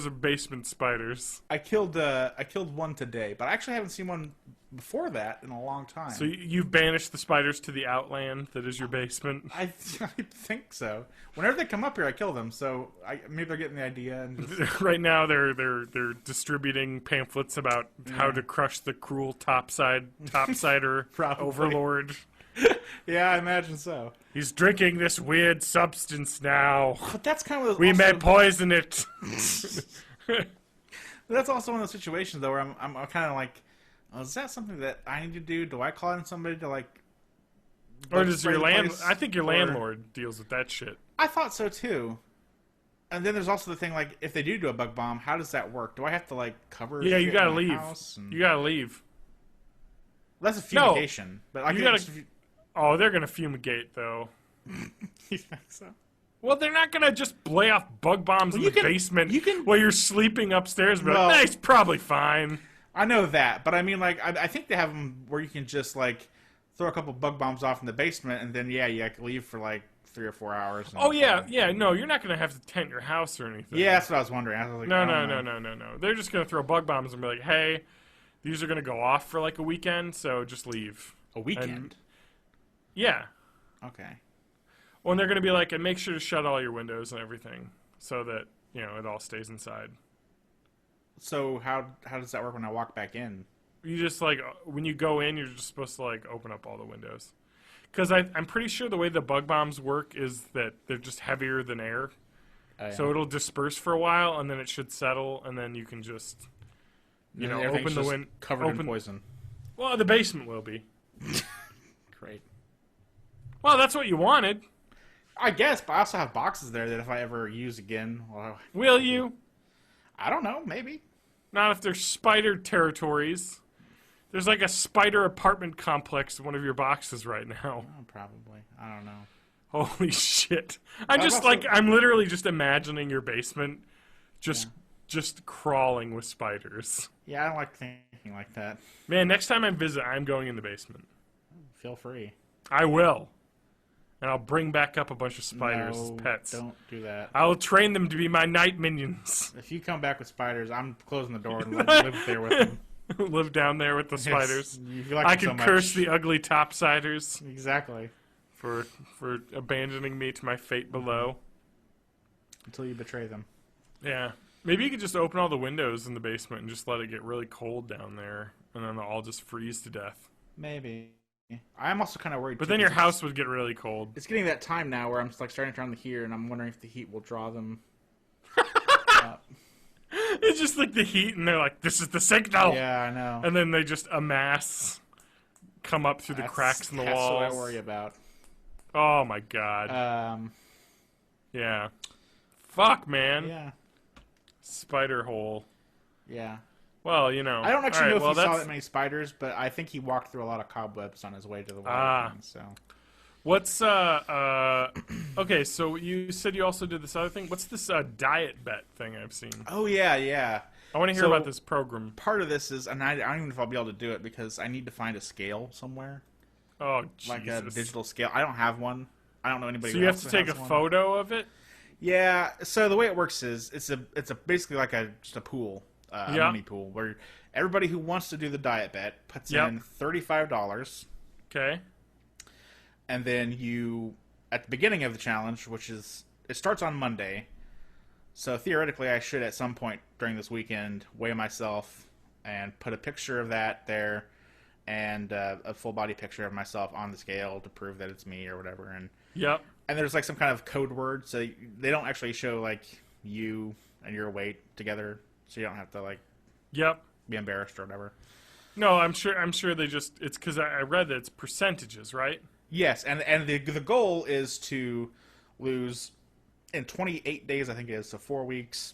are basement spiders. I killed one today, but I actually haven't seen one before that in a long time. So you've banished the spiders to the outland that is your basement. I think so. Whenever they come up here, I kill them. So maybe they're getting the idea. And just... Right now, they're distributing pamphlets about how to crush the cruel topsider overlord. Yeah, I imagine so. He's drinking this weird substance now. But that's kind of we may poison it. That's also one of those situations though where I'm kind of like, oh, is that something that I need to do? Do I call in somebody to like? Or does your I think your landlord deals with that shit. I thought so too. And then there's also the thing like, if they do a bug bomb, how does that work? Do I have to like cover? Yeah, you gotta leave. And... You gotta leave. That's a fumigation, but I gotta. Oh, they're gonna fumigate though. You think so? Well, they're not gonna just lay off bug bombs in the basement while you're sleeping upstairs. But nah, it's probably fine. I know that, but I mean, like, I think they have them where you can just like throw a couple bug bombs off in the basement, and then you can leave for like 3 or 4 hours. Oh yeah. No, you're not gonna have to tent your house or anything. Yeah, that's what I was wondering. I was like, no. They're just gonna throw bug bombs and be like, hey, these are gonna go off for like a weekend, so just leave. A weekend. Yeah. Okay. Well, and they're going to be like, and make sure to shut all your windows and everything so that, it all stays inside. So how does that work when I walk back in? You just, like, when you go in, you're just supposed to, like, open up all the windows. Because I'm pretty sure the way the bug bombs work is that they're just heavier than air. Oh, yeah. So it'll disperse for a while, and then it should settle, and then you can just, open the window. Covered in poison. Well, the basement will be. Great. Well, that's what you wanted. I guess, but I also have boxes there that if I ever use again... Will you? I don't know, maybe. Not if they're spider territories. There's like a spider apartment complex in one of your boxes right now. Oh, probably. I don't know. Holy shit. I'm literally just imagining your basement just crawling with spiders. Yeah, I don't like thinking like that. Man, next time I visit, I'm going in the basement. Feel free. I will. And I'll bring back up a bunch of spiders as pets. Don't do that. I'll train them to be my night minions. If you come back with spiders, I'm closing the door and live there with them. Live down there with the spiders. Like I can curse the ugly topsiders. Exactly. For abandoning me to my fate below. Until you betray them. Yeah. Maybe you could just open all the windows in the basement and just let it get really cold down there. And then they'll all just freeze to death. Maybe. I'm also kind of worried. But then your house would get really cold. It's getting that time now where I'm just like starting to turn on the heater, and I'm wondering if the heat will draw them up. It's just like the heat, and they're like, "This is the signal." Yeah, I know. And then they just come up through the cracks in the walls. That's what I worry about. Oh my god. Yeah. Fuck, man. Yeah. Spider hole. Yeah. Well, I don't actually know if he saw that many spiders, but I think he walked through a lot of cobwebs on his way to the water. So, what's okay? So you said you also did this other thing. What's this diet bet thing I've seen? Oh yeah. I want to hear about this program. Part of this is, and I don't even know if I'll be able to do it because I need to find a scale somewhere. Oh, Jesus. Like a digital scale. I don't have one. I don't know anybody. So you have to take a photo of it. Yeah. So the way it works is it's basically like just a pool. A money pool where everybody who wants to do the diet bet puts in $35. Okay. And then you, at the beginning of the challenge, it starts on Monday. So theoretically, I should at some point during this weekend weigh myself and put a picture of that there and a full body picture of myself on the scale to prove that it's me or whatever. And there's like some kind of code word, so they don't actually show like you and your weight together. So you don't have to like, be embarrassed or whatever. No, I'm sure they just. It's because I read that it's percentages, right? Yes, and the goal is to lose in 28 days. I think it is, so 4 weeks.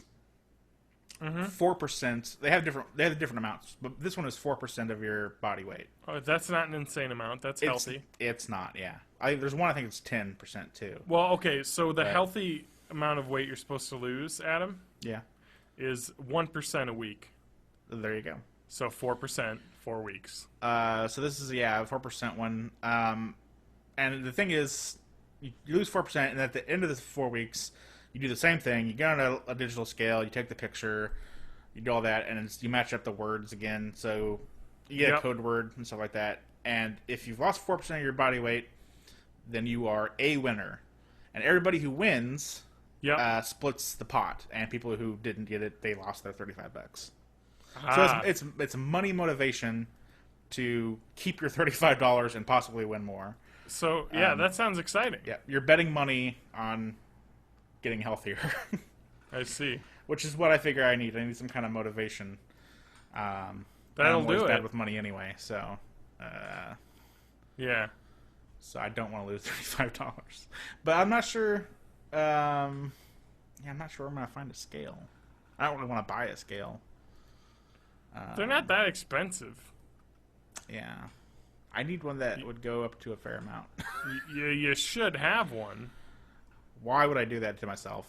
4%. They have different amounts, but this one is 4% of your body weight. Oh, that's not an insane amount. That's healthy. It's not. Yeah, there's one I think it's 10% too. Well, okay, so the healthy amount of weight you're supposed to lose, Adam. Yeah. Is 1% a week. There you go. So 4%, 4 weeks. So this is 4% one. And the thing is, you lose 4%, and at the end of the 4 weeks, you do the same thing. You get on a digital scale, you take the picture, you do all that, and you match up the words again. So You get a code word and stuff like that. And if you've lost 4% of your body weight, then you are a winner. And everybody who wins splits the pot. And people who didn't get it, they lost their $35. So it's money motivation to keep your $35 and possibly win more. So, yeah, that sounds exciting. Yeah, you're betting money on getting healthier. I see. Which is what I figure I need. I need some kind of motivation. That'll I'm do it. bad with money anyway, so... yeah. So I don't want to lose $35. But I'm not sure... I'm not sure I'm going to find a scale. I don't really want to buy a scale. They're not that expensive. Yeah. I need one that would go up to a fair amount. You should have one. Why would I do that to myself?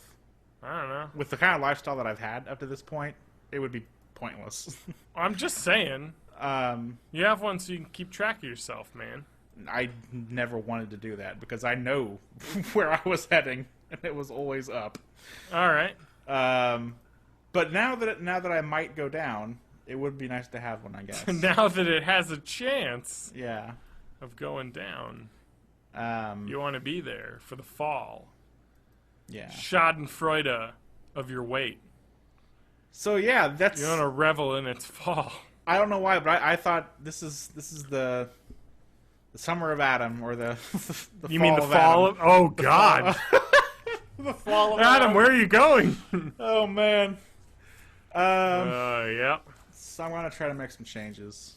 I don't know. With the kind of lifestyle that I've had up to this point, it would be pointless. I'm just saying. You have one so you can keep track of yourself, man. I never wanted to do that because I know where I was heading, and it was always up. All right. But now that I might go down, it would be nice to have one, I guess. Now that it has a chance of going down, you want to be there for the fall. Yeah. Schadenfreude of your weight. So yeah, that's... You want to revel in its fall. I don't know why, but I thought this is the summer of Adam, or the you fall mean the of fall Adam. of... Oh, God. The fall of Adam, where are you going? Oh, man. Yeah. So I'm going to try to make some changes.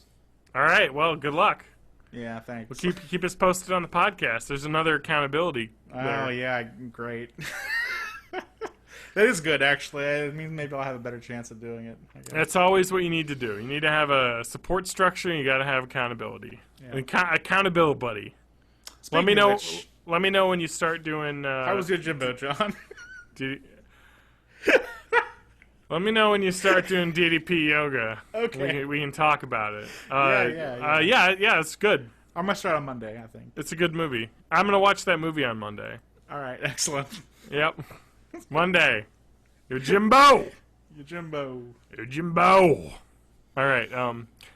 All right, well, good luck. Yeah, thanks. Well, keep us posted on the podcast. There's another accountability there. Oh, yeah, great. That is good, actually. It means maybe I'll have a better chance of doing it. That's always what you need to do. You need to have a support structure, and you got to have accountability. Yeah. Accountability buddy. Speaking Let me know when you start doing... how was your Jimbo, John? Let me know when you start doing DDP yoga. Okay. We can talk about it. Yeah, it's good. I might start on Monday, I think. It's a good movie. I'm going to watch that movie on Monday. All right, excellent. Yep. Monday. Your Jimbo. Your Jimbo. Your Jimbo. All right.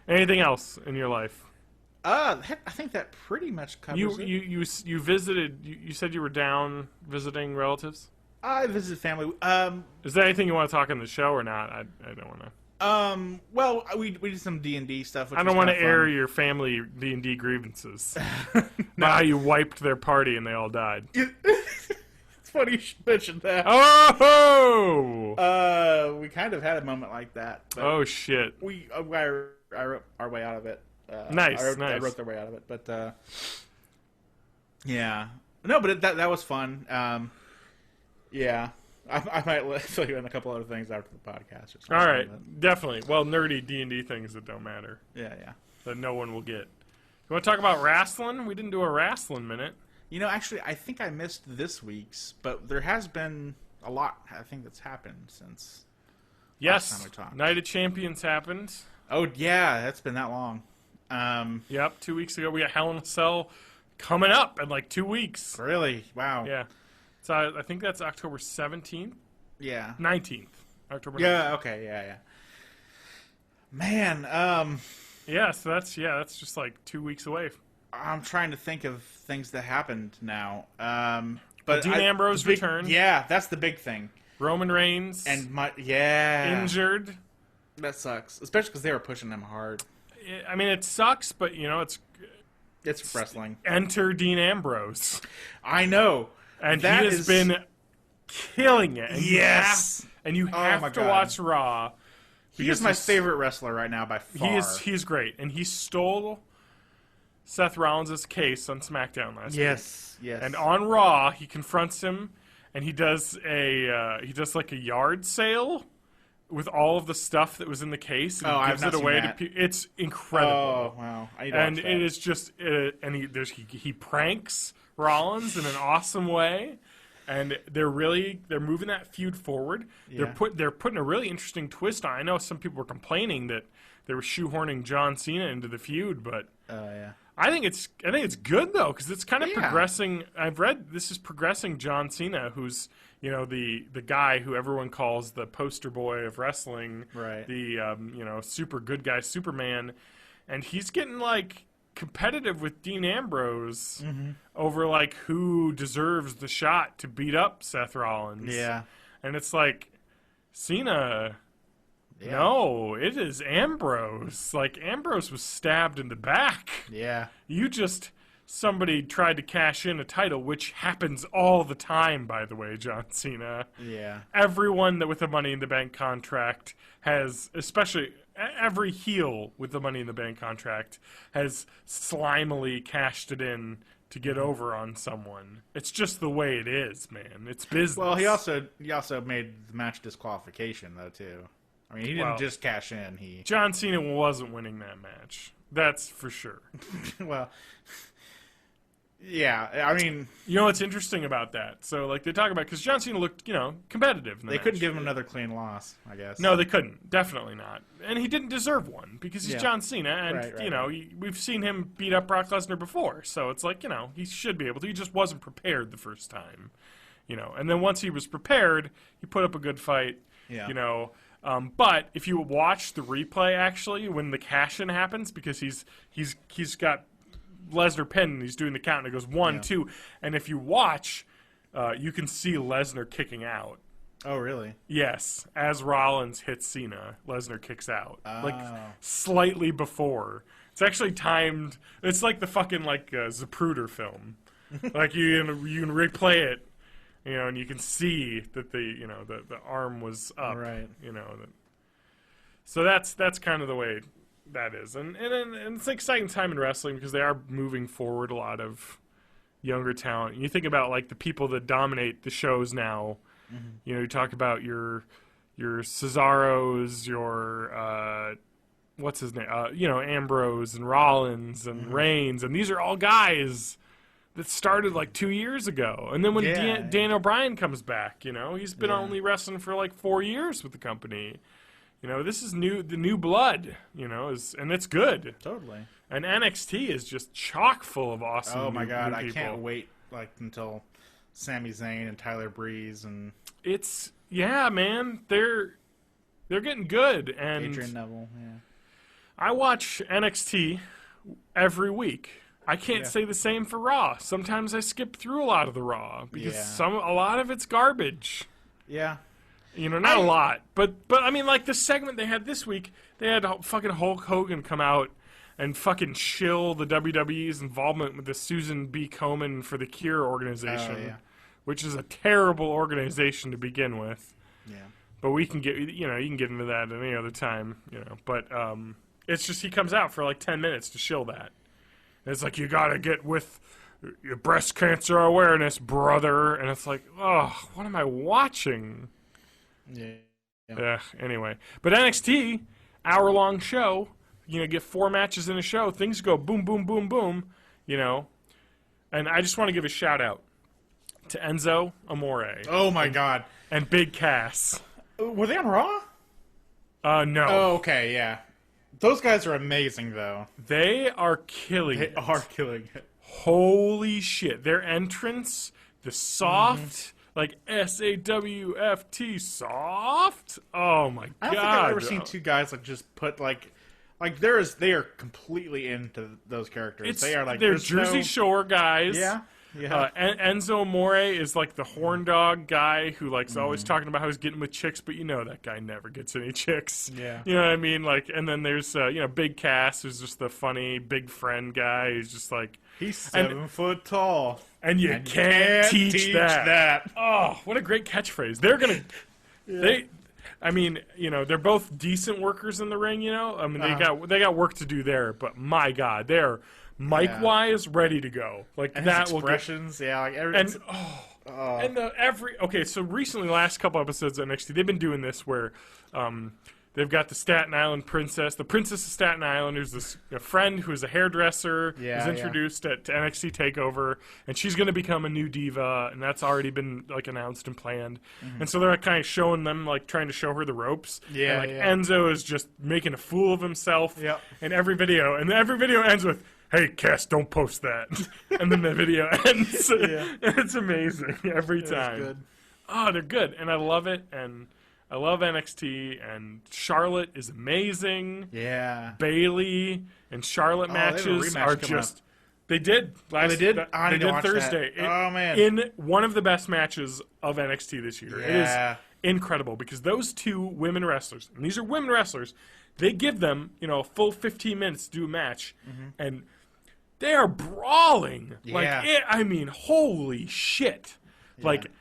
Anything else in your life? I think that pretty much covers it. You visited. You said you were down visiting relatives. I visited family. Is there anything you want to talk on the show or not? I don't want to. Well, we did some D&D stuff. Which I don't want to air your family D&D grievances. Now you wiped their party and they all died. It's funny you should mention that. Oh! We kind of had a moment like that. But oh shit! I wrote our way out of it. Nice. I wrote their way out of it, but yeah, no, but that was fun. Yeah, I might fill you in a couple other things after the podcast. Or something. All right, definitely. Well, nerdy D&D things that don't matter. Yeah. That no one will get. You want to talk about wrestling? We didn't do a wrestling minute. You know, actually, I think I missed this week's, but there has been a lot, I think, that's happened since last time we talked. Night of Champions happened. Oh, yeah, that's been that long. Yep, 2 weeks ago. We got Hell in a Cell coming up in like 2 weeks. Really? Wow. Yeah. So I think that's October 17th? Yeah. 19th. October 19th. Yeah, okay, yeah. Man, yeah, so that's just like 2 weeks away. I'm trying to think of things that happened now. But Dean Ambrose returned. Yeah, that's the big thing. Roman Reigns and injured. That sucks, especially because they were pushing him hard. I mean, it sucks, but you know, it's wrestling. Enter Dean Ambrose. I know, and he has been killing it. And yes, you have to watch Raw. He is my favorite wrestler right now by far. He's great, and he stole Seth Rollins' case on SmackDown last week. Yes. And on Raw, he confronts him, and he does like a yard sale with all of the stuff that was in the case, and he gives it away to people. It's incredible. Oh wow! I need to watch that. It is just, and he pranks Rollins in an awesome way, and they're moving that feud forward. Yeah. They're putting a really interesting twist on. I know some people were complaining that they were shoehorning John Cena into the feud, but I think it's good though, because it's kind of progressing. I've read this is progressing John Cena, who's the guy who everyone calls the poster boy of wrestling, right? The super good guy Superman, and he's getting like competitive with Dean Ambrose over like who deserves the shot to beat up Seth Rollins. Yeah. And it's like, Cena, Yeah. no, it is Ambrose. Like, Ambrose was stabbed in the back. Yeah. Somebody tried to cash in a title, which happens all the time, by the way, John Cena. Yeah. Everyone that with a Money in the Bank contract has, especially every heel with the Money in the Bank contract, has slimily cashed it in to get over on someone. It's just the way it is, man. It's business. Well, he also made the match disqualification though too. I mean, he didn't just cash in. John Cena wasn't winning that match. That's for sure. Well, yeah. I mean, you know what's interesting about that? So, like, they talk about, because John Cena looked, competitive in the they match. couldn't give him another clean loss, I guess. No, they couldn't. Definitely not. And he didn't deserve one because he's Yeah. John Cena, and Right. we've seen him beat up Brock Lesnar before, so it's like he should be able to. He just wasn't prepared the first time, And then once he was prepared, he put up a good fight. Yeah. But if you watch the replay, actually, when the cash-in happens, because he's got Lesnar pinned and he's doing the count, and it goes 1, 2, and if you watch, you can see Lesnar kicking out. Oh, really? Yes, as Rollins hits Cena, Lesnar kicks out, like Oh. slightly before. It's actually timed. It's like the fucking Zapruder film. Like you can replay it, and you can see that the arm was up. Right. So that's kind of the way that is, and it's an exciting time in wrestling because they are moving forward a lot of younger talent. You think about like the people that dominate the shows now. You talk about your Cesaros, your what's his name? Ambrose and Rollins and Reigns, and these are all guys that started like 2 years ago. And then when Dan O'Brien comes back, he's been only wrestling for like 4 years with the company. This is the new blood, and it's good. Totally. And NXT is just chock full of awesome. Oh my god, new I people. can't wait until Sami Zayn and Tyler Breeze and man, they're getting good. And Adrian Neville. Yeah. I watch NXT every week. I can't say the same for Raw. Sometimes I skip through a lot of the Raw because a lot of it's garbage. Yeah. Not a lot, but I mean, like the segment they had this week, they had fucking Hulk Hogan come out and fucking shill the WWE's involvement with the Susan B. Komen for the Cure organization, which is a terrible organization to begin with. Yeah. But we can get, you can get into that any other time, But it's just he comes out for like 10 minutes to shill that. And it's like, you gotta get with your breast cancer awareness, brother. And it's like, oh, what am I watching? Yeah. Anyway, but NXT, hour-long show. Get 4 matches in a show. Things go boom, boom, boom, boom. And I just want to give a shout out to Enzo Amore. Oh my god. And Big Cass. Were they on Raw? No. Oh, okay, yeah. Those guys are amazing, though. They are killing They it. are killing it. Holy shit! Their entrance, the soft. Like SAWFT soft. Oh my god! I don't think I've ever seen two guys just put they are completely into those characters. They're Jersey Shore guys. Yeah. Enzo Amore is like the horn dog guy who is always talking about how he's getting with chicks, but that guy never gets any chicks. Yeah. You know what I mean? And then there's Big Cass, who's just the funny big friend guy. Who's just like he's 7 foot tall. And you can't teach that. Oh, what a great catchphrase. They're going to... they're both decent workers in the ring, they got work to do there, but my God, they're mic-wise ready to go. And that his expressions, so recently, last couple episodes of NXT, they've been doing this where they've got the Staten Island princess, the Princess of Staten Island, who's a friend who's a hairdresser, who's introduced to NXT TakeOver, and she's going to become a new diva, and that's already been announced and planned. And so they're kind of showing them, trying to show her the ropes. And Enzo is just making a fool of himself in every video, and every video ends with, "Hey, Cass, don't post that." And then the video ends. It's amazing every time. Good. Oh, they're good, and I love it, and I love NXT, and Charlotte is amazing. Yeah. Bailey and Charlotte they have a matches rematch are coming just. They did last. they did? I They need to did watch Thursday. that. Oh, man. In one of the best matches of NXT this year. Yeah. It is incredible because those two women wrestlers, and these are women wrestlers, they give them a full 15 minutes to do a match, and they are brawling. Yeah. Holy shit! Like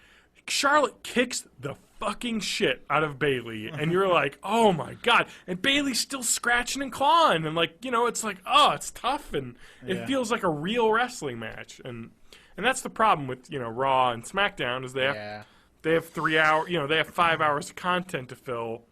Charlotte kicks the fucking shit out of Bailey, and you're like, oh my god! And Bailey's still scratching and clawing, and it's like, oh, it's tough, and it feels like a real wrestling match, and that's the problem with Raw and SmackDown is they have 3 hours, they have 5 hours of content to fill,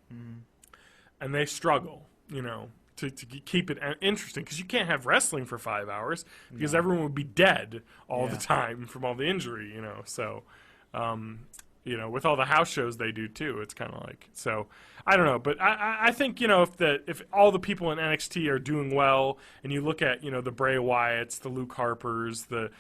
and they struggle, to keep it interesting because you can't have wrestling for 5 hours because everyone would be dead all the time from all the injury, So, with all the house shows they do too, it's kind of like so. I don't know, but I think if all the people in NXT are doing well, and you look at the Bray Wyatts, the Luke Harpers, the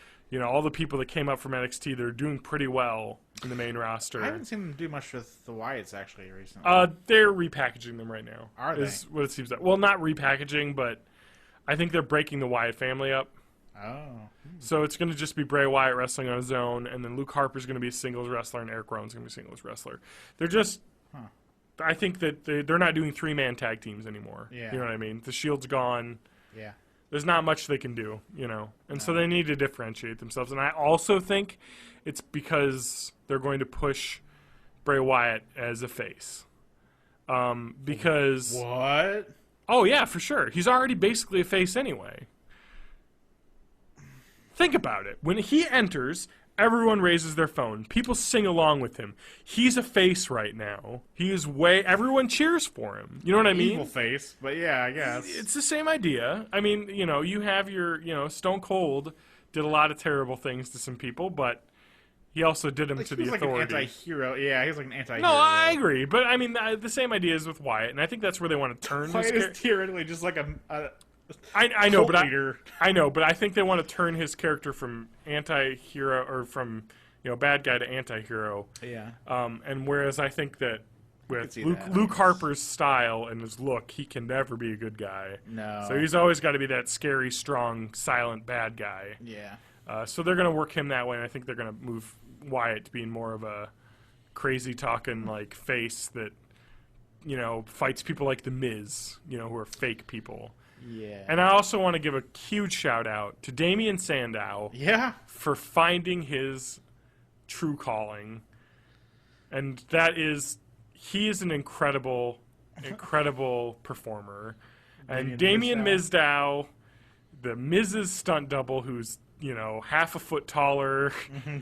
all the people that came up from NXT, they're doing pretty well in the main roster. I haven't seen them do much with the Wyatts actually recently. They're repackaging them right now. Are they? Is what it seems like. Well, not repackaging, but I think they're breaking the Wyatt family up. Oh. So it's going to just be Bray Wyatt wrestling on his own, and then Luke Harper's going to be a singles wrestler, and Eric Rowan's going to be a singles wrestler. They're just... I think that they're not doing 3-man tag teams anymore. Yeah. You know what I mean? The Shield's gone. Yeah. There's not much they can do, And so they need to differentiate themselves. And I also think it's because they're going to push Bray Wyatt as a face. Because... What? Oh, yeah, for sure. He's already basically a face anyway. Think about it. When he enters, everyone raises their phone. People sing along with him. He's a face right now. He is everyone cheers for him. You know what I mean? Evil face, but yeah, I guess. It's the same idea. I mean, you have your, Stone Cold did a lot of terrible things to some people, but he also did them to the authority. Like an anti-hero. Yeah, he's like an anti-hero. No, I agree. But, I mean, the same idea is with Wyatt, and I think that's where they want to turn Wyatt his is theoretically just like a I know, but leader. I know, but I think they want to turn his character from anti-hero or from bad guy to anti-hero. Yeah. And whereas I think that with see Luke, that. Luke Harper's style and his look, he can never be a good guy. No. So he's always got to be that scary, strong, silent bad guy. Yeah. So they're going to work him that way, and I think they're going to move Wyatt to being more of a crazy talking face that fights people like the Miz, who are fake people. Yeah. And I also want to give a huge shout out to Damian Sandow for finding his true calling. And that is, he is an incredible performer. And Damian Mizdow, the Miz's stunt double, who's, half a foot taller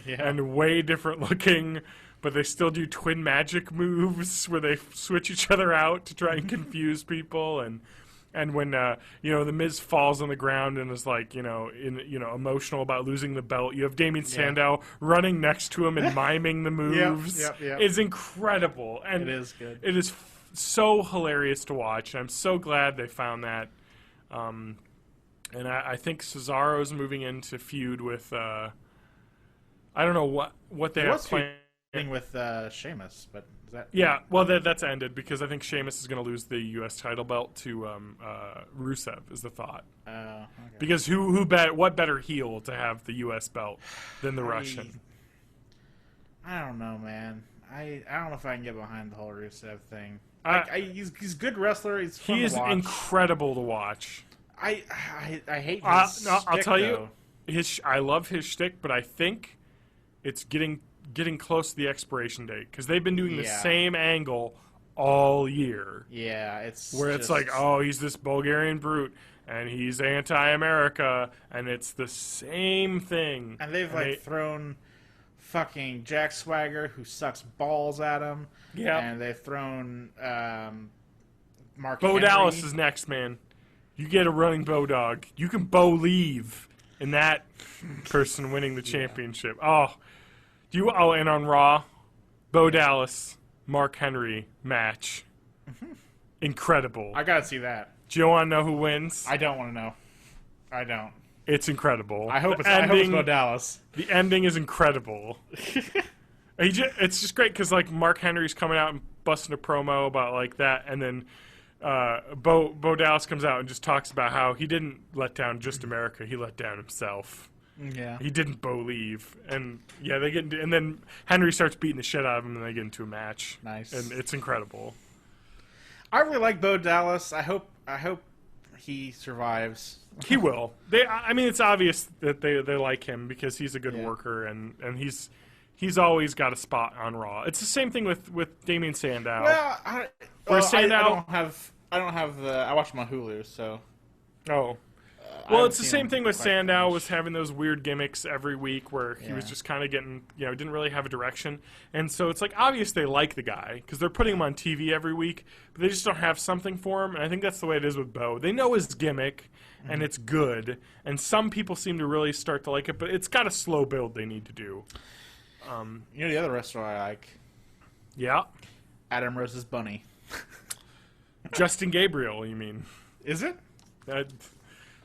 and way different looking, but they still do twin magic moves where they switch each other out to try and confuse people. And when the Miz falls on the ground and is like emotional about losing the belt, you have Damian Sandow running next to him and miming the moves. Yep. It's incredible, and it is good. It is so hilarious to watch. I'm so glad they found that. And I think Cesaro's moving into feud with I don't know what they have planned with Sheamus, but. Yeah, well, that's ended because I think Sheamus is going to lose the U.S. title belt to Rusev, is the thought. Okay. Because what better heel to have the U.S. belt than the Russian? I don't know, man. I don't know if I can get behind the whole Rusev thing. He's a good wrestler. He's fun to watch. Incredible to watch. I hate his shtick, I'll tell though. you, I love his shtick, but I think it's getting close to the expiration date because they've been doing the same angle all year. Yeah, it's like, oh, he's this Bulgarian brute and he's anti-America, and it's the same thing. And they've thrown fucking Jack Swagger, who sucks balls at him. Yeah, and they've thrown Mark. Bo Henry. Dallas is next, man. You get a running Bo dog. You can Bo leave in that person winning the championship. Oh. And on Raw, Bo Dallas, Mark Henry match. Incredible. I gotta see that. Do you want to know who wins? I don't want to know. I don't. It's incredible. I hope it's Bo Dallas. The ending is incredible. It's just great because Mark Henry's coming out and busting a promo about like that, and then Bo Dallas comes out and just talks about how he didn't let down just America, he let down himself. Yeah. He didn't believe, and yeah, they get into, and then Henry starts beating the shit out of him, and they get into a match. Nice. And it's incredible. I really like Bo Dallas. I hope he survives. He will. I mean, it's obvious that they like him because he's a good worker, and he's always got a spot on Raw. It's the same thing with Damien Sandow. Well, Sandow, I don't have the. I watch him on Hulu, so. Oh. Well, it's the same thing with Sandow, was having those weird gimmicks every week where he was just kind of getting, didn't really have a direction. And so it's like obvious they like the guy because they're putting him on TV every week, but they just don't have something for him. And I think that's the way it is with Bo. They know his gimmick, and it's good. And some people seem to really start to like it, but it's got a slow build they need to do. The other wrestler I like? Yeah. Adam Rose's Bunny. Justin Gabriel, you mean? Is it?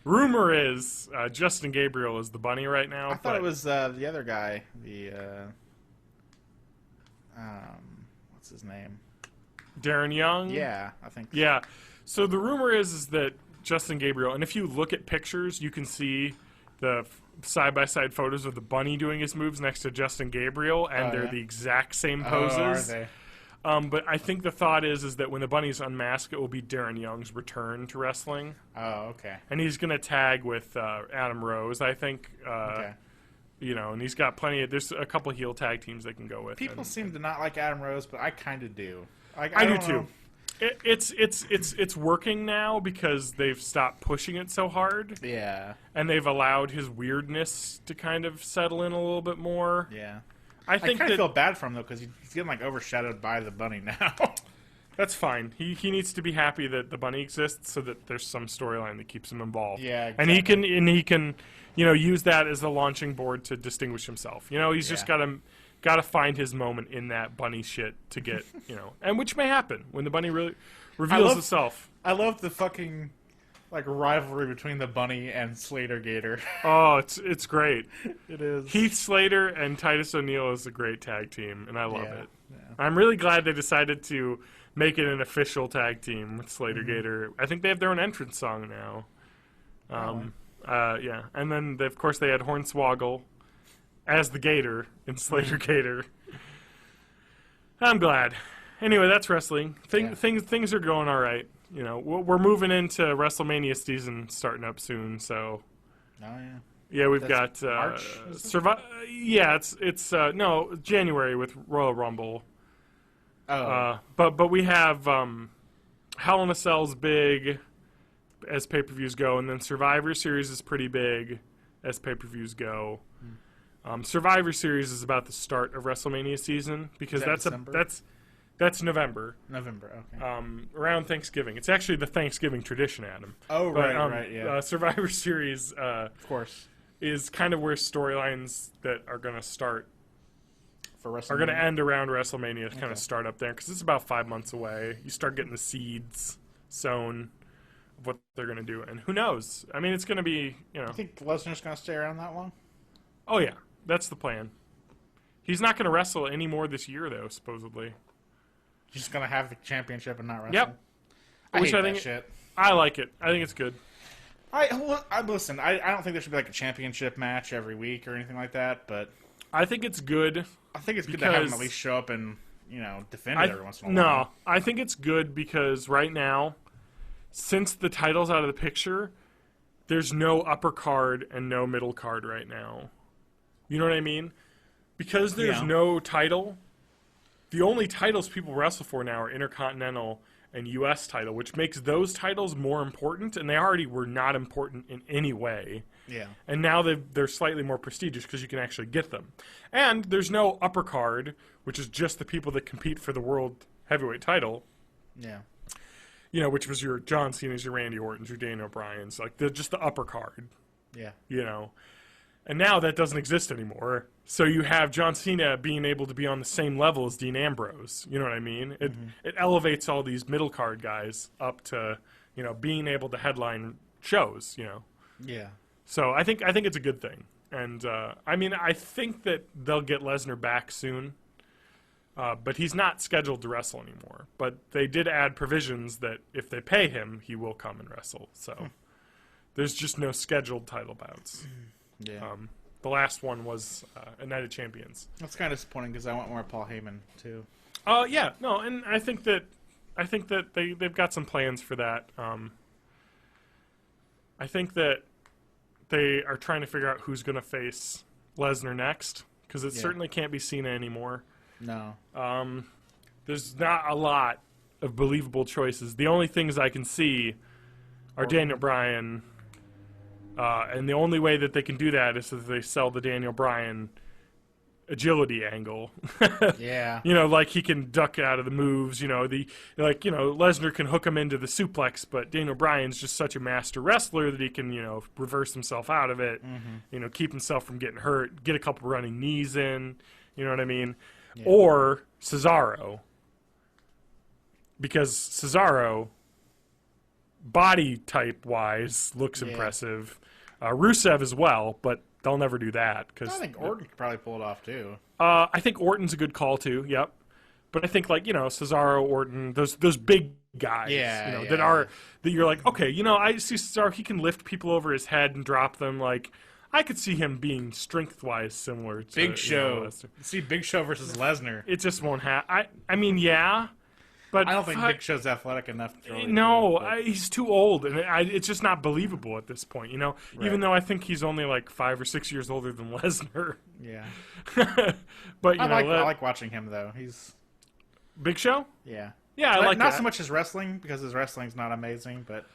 Rumor is Justin Gabriel is the bunny right now. I thought it was the other guy. What's his name? Darren Young? Yeah, I think so. Yeah. So the rumor is that Justin Gabriel, and if you look at pictures, you can see the side-by-side photos of the bunny doing his moves next to Justin Gabriel, and they're the exact same poses. Are they? But I think the thought is that when the bunny's unmasked, it will be Darren Young's return to wrestling. Oh, okay. And he's going to tag with Adam Rose, I think. Okay. And he's got plenty of... There's a couple heel tag teams they can go with. People seem to not like Adam Rose, but I kind of do. Like, I do too. It's working now because they've stopped pushing it so hard. Yeah. And they've allowed his weirdness to kind of settle in a little bit more. Yeah. I kind of feel bad for him, though, because he's getting, overshadowed by the bunny now. That's fine. He needs to be happy that the bunny exists so that there's some storyline that keeps him involved. Yeah, exactly. exactly. And he can use that as the launching board to distinguish himself. He's just got to find his moment in that bunny shit to get, and which may happen when the bunny really reveals itself. I love the fucking rivalry between the bunny and Slater Gator. Oh, it's great. It is. Heath Slater and Titus O'Neil is a great tag team, and I love it. Yeah. I'm really glad they decided to make it an official tag team with Slater Gator. I think they have their own entrance song now. Yeah, and then of course they had Hornswoggle as the Gator in Slater Gator. I'm glad. Anyway, that's wrestling. Things are going all right. We're moving into WrestleMania season starting up soon, so. Oh yeah. Yeah, we've got March. Yeah, it's no January with Royal Rumble. Oh. But we have Hell in a Cell's big as pay-per-views go, and then Survivor Series is pretty big as pay-per-views go. Survivor Series is about the start of WrestleMania season because that's November. November, okay. Around Thanksgiving. It's actually the Thanksgiving tradition, Adam. Oh, right, yeah. Survivor Series, of course, is kind of where storylines that are going to start for WrestleMania are going to end around WrestleMania to kind of start up there because it's about 5 months away. You start getting the seeds sown of what they're going to do, and who knows? I mean, it's going to be, You think Lesnar's going to stay around that long? Oh yeah, that's the plan. He's not going to wrestle any more this year, though. Supposedly, he's just going to have the championship and not wrestle. Yep. I hate that shit. I like it. I think it's good. Listen. I don't think there should be a championship match every week or anything like that, but I think it's good. I think it's good to have him at least show up and defend it every once in a while. No, I think it's good because right now, since the title's out of the picture, there's no upper card and no middle card right now. You know what I mean? Because there's no title, the only titles people wrestle for now are Intercontinental and U.S. title, which makes those titles more important, and they already were not important in any way. Yeah. And now they're slightly more prestigious because you can actually get them. And there's no upper card, which is just the people that compete for the World Heavyweight title. Yeah. Which was your John Cena's, your Randy Orton's, your Daniel Bryan's, just the upper card. Yeah. And now that doesn't exist anymore. So you have John Cena being able to be on the same level as Dean Ambrose. You know what I mean? It elevates all these middle card guys up to, being able to headline shows, Yeah. So I think it's a good thing. And, I think that they'll get Lesnar back soon. But he's not scheduled to wrestle anymore. But they did add provisions that if they pay him, he will come and wrestle. So there's just no scheduled title bouts. Yeah. The last one was a Night of Champions. That's kind of disappointing because I want more Paul Heyman too. Yeah, no, and I think that they've got some plans for that. I think that they are trying to figure out who's going to face Lesnar next, because it certainly can't be Cena anymore. No. There's not a lot of believable choices. The only things I can see are Daniel Bryan, and the only way that they can do that is if they sell the Daniel Bryan agility angle. Yeah. Like he can duck out of the moves, Lesnar can hook him into the suplex, but Daniel Bryan's just such a master wrestler that he can, reverse himself out of it, keep himself from getting hurt, get a couple running knees in, you know what I mean? Yeah. Or Cesaro. Because Cesaro, body type wise, looks impressive. Rusev as well, but they'll never do that. I think Orton could probably pull it off too. I think Orton's a good call too. Yep, but I think Cesaro, Orton, those big guys, that you're like, okay, I see Cesaro. He can lift people over his head and drop them. Like, I could see him being strength wise similar to Big Show. See Big Show versus Lesnar. It just won't happen. I mean, yeah. But I don't think Big Show's athletic enough to really he's too old, and it's just not believable at this point, Right. Even though I think he's only like 5 or 6 years older than Lesnar. Yeah. But I like watching him though. He's Big Show. Yeah. Yeah, I like not that. so much his wrestling, because his wrestling's not amazing, but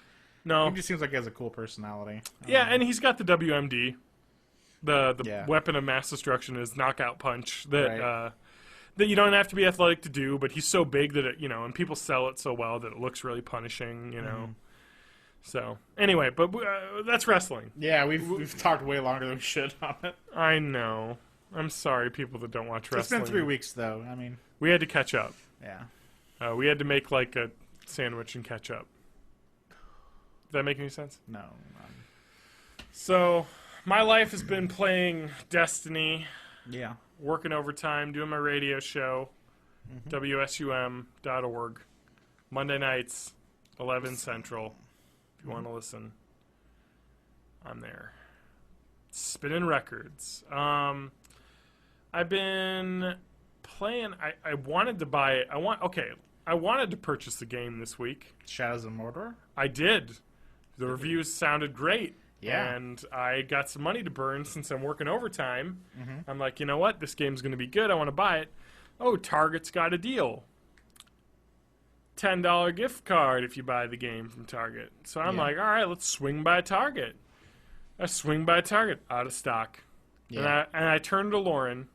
he just seems like he has a cool personality. Yeah, and he's got the WMD, the weapon of mass destruction, his knockout punch that. That you don't have to be athletic to do, but he's so big that it, and people sell it so well that it looks really punishing, So anyway, but that's wrestling. Yeah, we've talked way longer than we should on it. I know. I'm sorry, people that don't watch wrestling. It's been 3 weeks though. I mean, we had to catch up. Yeah. We had to make like a sandwich and catch up. Does that make any sense? No. So my life has been playing Destiny. Yeah. Working overtime, doing my radio show, WSUM.org, Monday nights, 11 Central. If you want to listen, I'm there. Spinning records. I've been playing. I wanted to buy it. I wanted to purchase the game this week. Shadows of Mordor? I did. The reviews sounded great. Yeah. And I got some money to burn since I'm working overtime. I'm like, you know what? This game's going to be good. I want to buy it. Oh, Target's got a deal. $10 gift card if you buy the game from Target. So I'm like, all right, let's swing by Target. I swing by Target, out of stock. Yeah. And I turned to Lauren,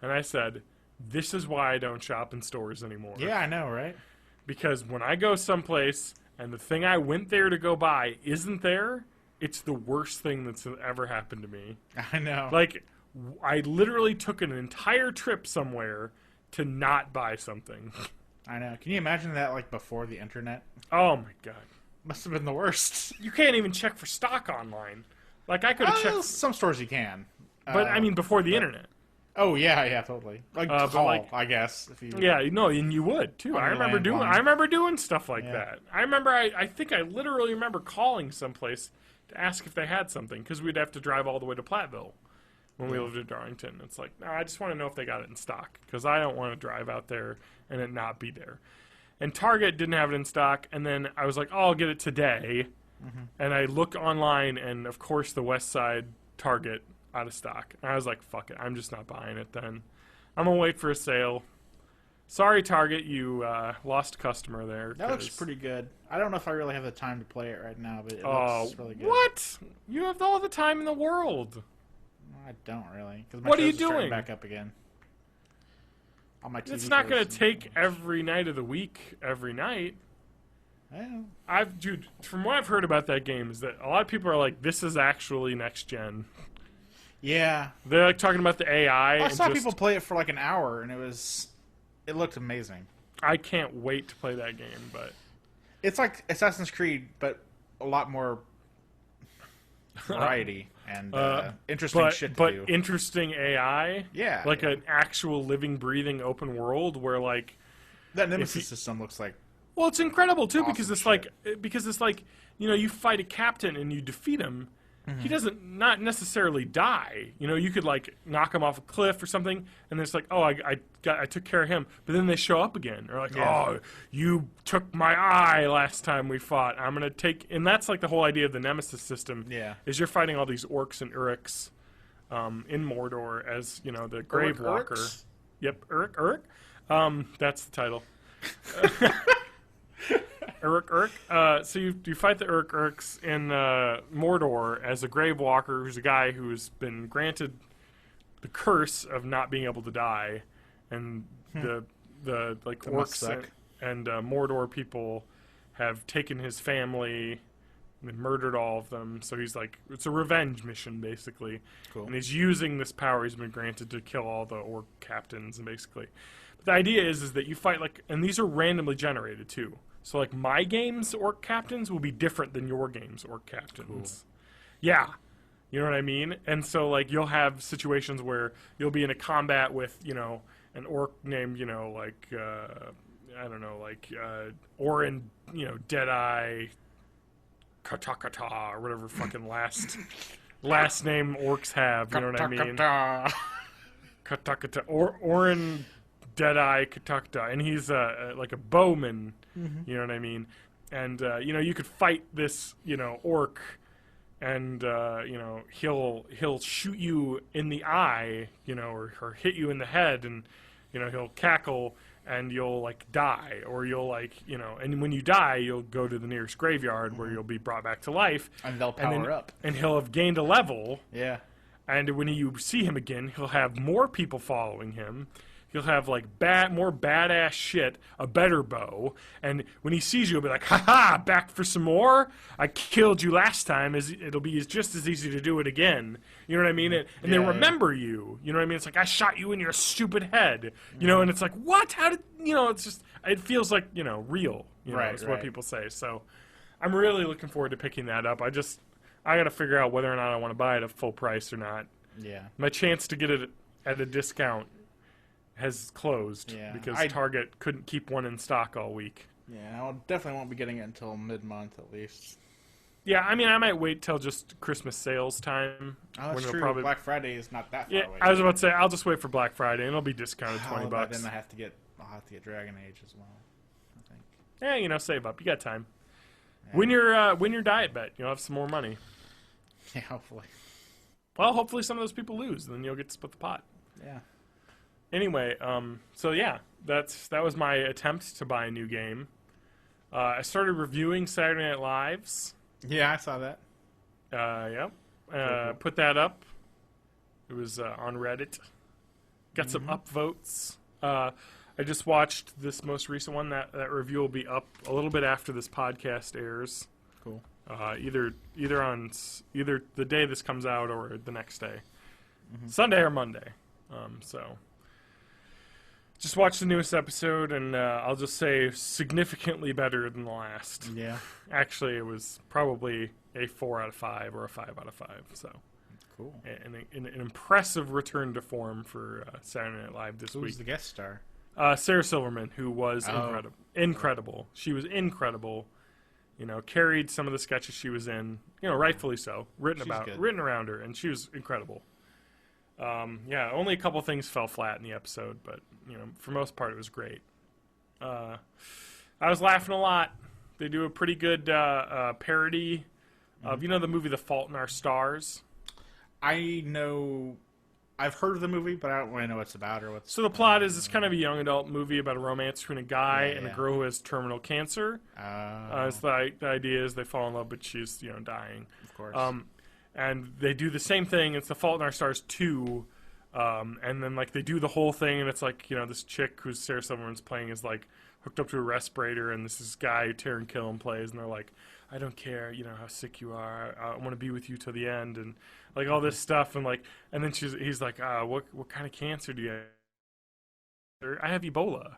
and I said, this is why I don't shop in stores anymore. Yeah, I know, right? Because when I go someplace and the thing I went there to go buy isn't there, it's the worst thing that's ever happened to me. I know. Like, I literally took an entire trip somewhere to not buy something. I know. Can you imagine that, like, before the internet? Oh, my God. Must have been the worst. You can't even check for stock online. Like, I could have checked... Some stores you can. But, I mean, before the internet. Oh, yeah, totally. Like, call, I guess. If you... Yeah, no, and you would, too. I remember doing stuff like that. I think I literally remember calling someplace to ask if they had something, because we'd have to drive all the way to Platteville when we lived in Darlington. It's like, no, I just want to know if they got it in stock, because I don't want to drive out there and it not be there. And Target didn't have it in stock, and then I was like, oh, I'll get it today. And I look online, and of course the West Side Target out of stock. And I was like, fuck it, I'm just not buying it then. I'm going to wait for a sale. Sorry, Target, you lost a customer there. That looks pretty good. I don't know if I really have the time to play it right now, but it looks really good. What? You have all the time in the world. I don't really. What are you doing? Back up again. On my TV it's not going to take every night of the week, every night. Yeah. Dude, from what I've heard about that game is that a lot of people are like, this is actually next gen. Yeah. They're like talking about the AI. I saw people play it for like an hour, and it looked amazing. I can't wait to play that game, but it's like Assassin's Creed, but a lot more variety and interesting shit to but do. interesting AI. Yeah, like yeah. an actual living, breathing open world where like That Nemesis system looks like well, it's incredible too awesome because it's shit. like you fight a captain and you defeat him. He doesn't not necessarily die. You could like knock him off a cliff or something, and it's like, oh, I took care of him. But then they show up again, or like, oh, you took my eye last time we fought. I'm gonna take, and that's like the whole idea of the Nemesis system. Yeah. Is you're fighting all these orcs and uruks in Mordor as the Grave Walker. Urks? Yep, Uruk. That's the title. Uruk. So you fight the Urks in Mordor as a Grave Walker, who's a guy who's been granted the curse of not being able to die, and the like That must orcs suck. and Mordor people have taken his family and murdered all of them. So he's like, it's a revenge mission basically, Cool. and he's using this power he's been granted to kill all the orc captains, and basically. But the idea is that you fight and these are randomly generated too. So, like, my game's orc captains will be different than your game's orc captains. Cool. Yeah. You know what I mean? And so, like, you'll have situations where you'll be in a combat with, an orc named, I don't know, Orin, Deadeye, Katakata, or whatever fucking last name orcs have. You know what I mean? Katakata. Orin Deadeye Katakata. And he's like a bowman. You know what I mean? And, you could fight this, orc, and, he'll shoot you in the eye, or hit you in the head, and, he'll cackle, and you'll, like, die. Or you'll, like, and when you die, you'll go to the nearest graveyard where you'll be brought back to life. And they'll power up. And he'll have gained a level. Yeah. And when you see him again, he'll have more people following him. He'll have, like, more badass shit, a better bow, and when he sees you, he'll be like, ha-ha, back for some more? I killed you last time. It'll be just as easy to do it again. You know what I mean? And they remember you. You know what I mean? It's like, I shot you in your stupid head. And it's like, what? How did, it's just, it feels like, real. Is what people say. So I'm really looking forward to picking that up. I got to figure out whether or not I want to buy it at full price or not. Yeah. My chance to get it at a discount has closed because Target couldn't keep one in stock all week. Yeah, I definitely won't be getting it until mid-month at least. Yeah, I mean, I might wait till just Christmas sales time. Oh, that's true. Black Friday is not that far away. I was about to say, I'll just wait for Black Friday, and it'll be discounted $20. Then I'll have to get Dragon Age as well, I think. Yeah, save up. You got time. Yeah. Win your diet bet. You'll have some more money. Yeah, hopefully. Well, hopefully some of those people lose, and then you'll get to split the pot. Yeah. Anyway, so yeah, that was my attempt to buy a new game. I started reviewing Saturday Night Live's. Yeah, I saw that. Yep. Cool. Put that up. It was on Reddit. Got some upvotes. I just watched this most recent one. That review will be up a little bit after this podcast airs. Cool. Either the day this comes out or the next day, Sunday or Monday. So just watched the newest episode, and I'll just say significantly better than the last. Yeah. Actually, it was probably a 4 out of 5 or a 5 out of 5. So cool. An impressive return to form for Saturday Night Live this week. Who's the guest star? Sarah Silverman, who was incredible. She was incredible. Carried some of the sketches she was in. Rightfully so. Written around her, and she was incredible. Only a couple things fell flat in the episode, but for most part, it was great. I was laughing a lot. They do a pretty good parody of the movie The Fault in Our Stars. I know. I've heard of the movie, but I don't really know what it's about or what's. So the plot is it's kind of a young adult movie about a romance between a guy and a girl who has terminal cancer. The idea is they fall in love, but she's dying. Of course. And they do the same thing. It's The Fault in Our Stars 2. And then they do the whole thing, and it's this chick who's Sarah Silverman's playing is hooked up to a respirator, and this guy who Taron Killam plays, and they're like, I don't care, how sick you are. I want to be with you till the end, and all this stuff, and and then he's like, what kind of cancer do you have? I have Ebola.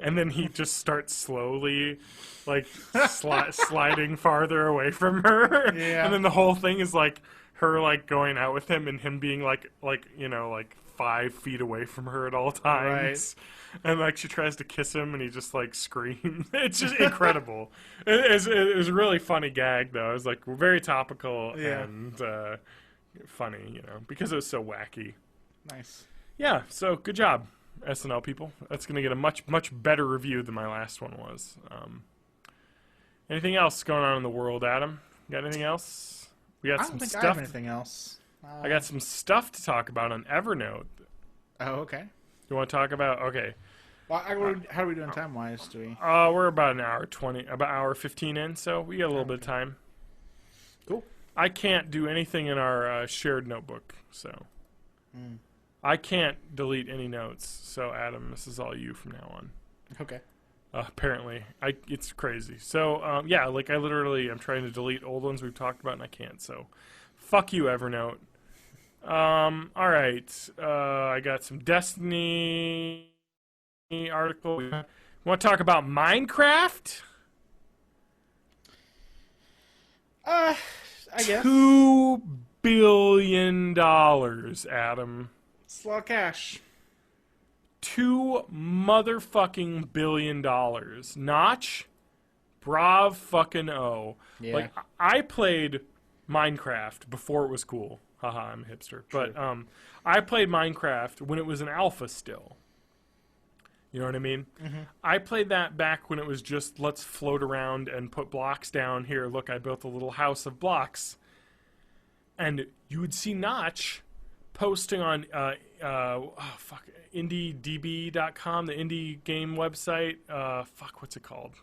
and then he just starts slowly, like, sliding farther away from her. Yeah. And then the whole thing is, like, her, like, going out with him and him being, like 5 feet away from her at all times. Right. And, like, she tries to kiss him and he just, like, screams. It's just incredible. It was a really funny gag, though. It was, like, very topical and funny, because it was so wacky. Nice. Yeah, so good job, SNL people. That's going to get a much, much better review than my last one was. Anything else going on in the world, Adam? Got anything else? We got I some don't think stuff. I have anything else. I got some stuff to talk about on Evernote. Oh, okay. You want to talk about? Okay. Well, how are we doing time-wise? Do we? We're about an hour 20, about hour 15 in, so we got a little bit of time. Cool. I can't do anything in our shared notebook, so I can't delete any notes. So Adam, this is all you from now on. Okay. Apparently, it's crazy. So yeah, like I'm trying to delete old ones we've talked about and I can't. So, fuck you, Evernote. All right. I got some Destiny article. You want to talk about Minecraft? I guess. $2 billion, Adam. It's a lot of cash. $2 motherfucking billion. Notch, brav fucking o. Yeah. Like, I played Minecraft before it was cool. Haha, I'm a hipster. But I played Minecraft when it was an alpha still. You know what I mean? Mm-hmm. I played that back when it was just, let's float around and put blocks down. Here, look, I built a little house of blocks. And you would see Notch posting on IndieDB.com, the indie game website. What's it called?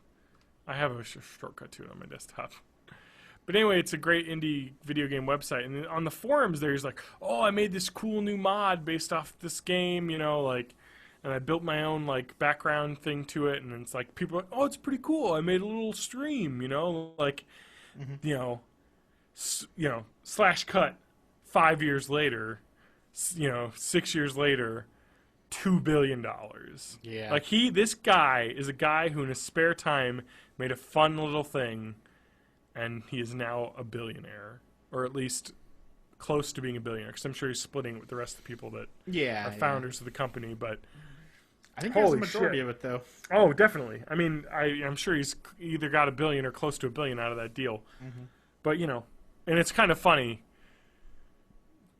I have a shortcut to it on my desktop. But anyway, it's a great indie video game website. And on the forums, there's like, oh, I made this cool new mod based off this game, and I built my own like background thing to it. And it's like people are like, oh, it's pretty cool. I made a little stream, slash cut 5 years later. 6 years later, $2 billion. Yeah. Like this guy is a guy who in his spare time made a fun little thing, and he is now a billionaire, or at least close to being a billionaire. Because I'm sure he's splitting with the rest of the people that are founders of the company. But I think he has the majority of it, though. Oh, definitely. I mean, I'm sure he's either got $1 billion or close to $1 billion out of that deal. Mm-hmm. But and it's kind of funny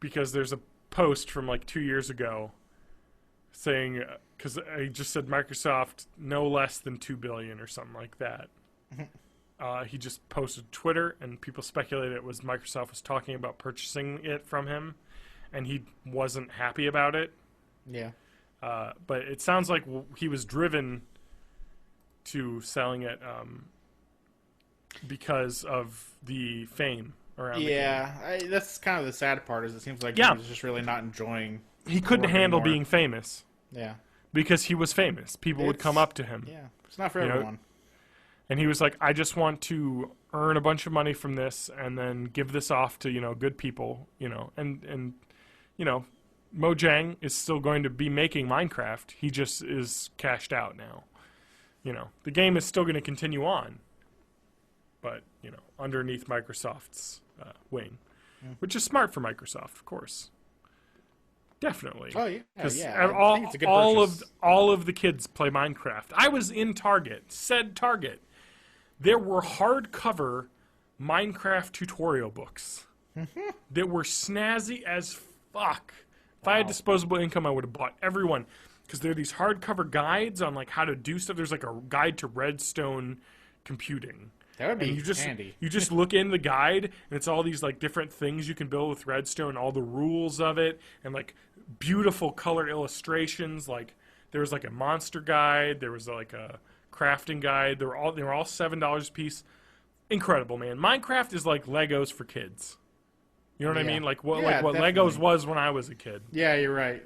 because there's a post from like 2 years ago saying, because I just said Microsoft no less than $2 billion or something like that. He just posted Twitter, and people speculated it was Microsoft was talking about purchasing it from him, and he wasn't happy about it. Yeah. But it sounds like he was driven to selling it because of the fame around the game. That's kind of the sad part, is it seems like he was just really not enjoying. He couldn't handle being famous. Yeah. Because he was famous. People would come up to him. Yeah. It's not for everyone. And he was like, I just want to earn a bunch of money from this and then give this off to, good people, and Mojang is still going to be making Minecraft. He just is cashed out now. The game is still going to continue on, but, underneath Microsoft's wing, which is smart for Microsoft, of course. Definitely. Oh yeah, because it's a good all of the kids play Minecraft. I was in Target. There were hardcover Minecraft tutorial books that were snazzy as fuck. If I had disposable income, I would have bought every one, because there are these hardcover guides on like how to do stuff. There's like a guide to redstone computing. That would be handy. You just look in the guide, and it's all these like different things you can build with redstone, all the rules of it, and like beautiful color illustrations. Like there was like a monster guide, there was like a crafting guide. They were all $7 a piece. Incredible, man. Minecraft is like Legos for kids. You know what I mean? Like what Legos was when I was a kid. Yeah, you're right.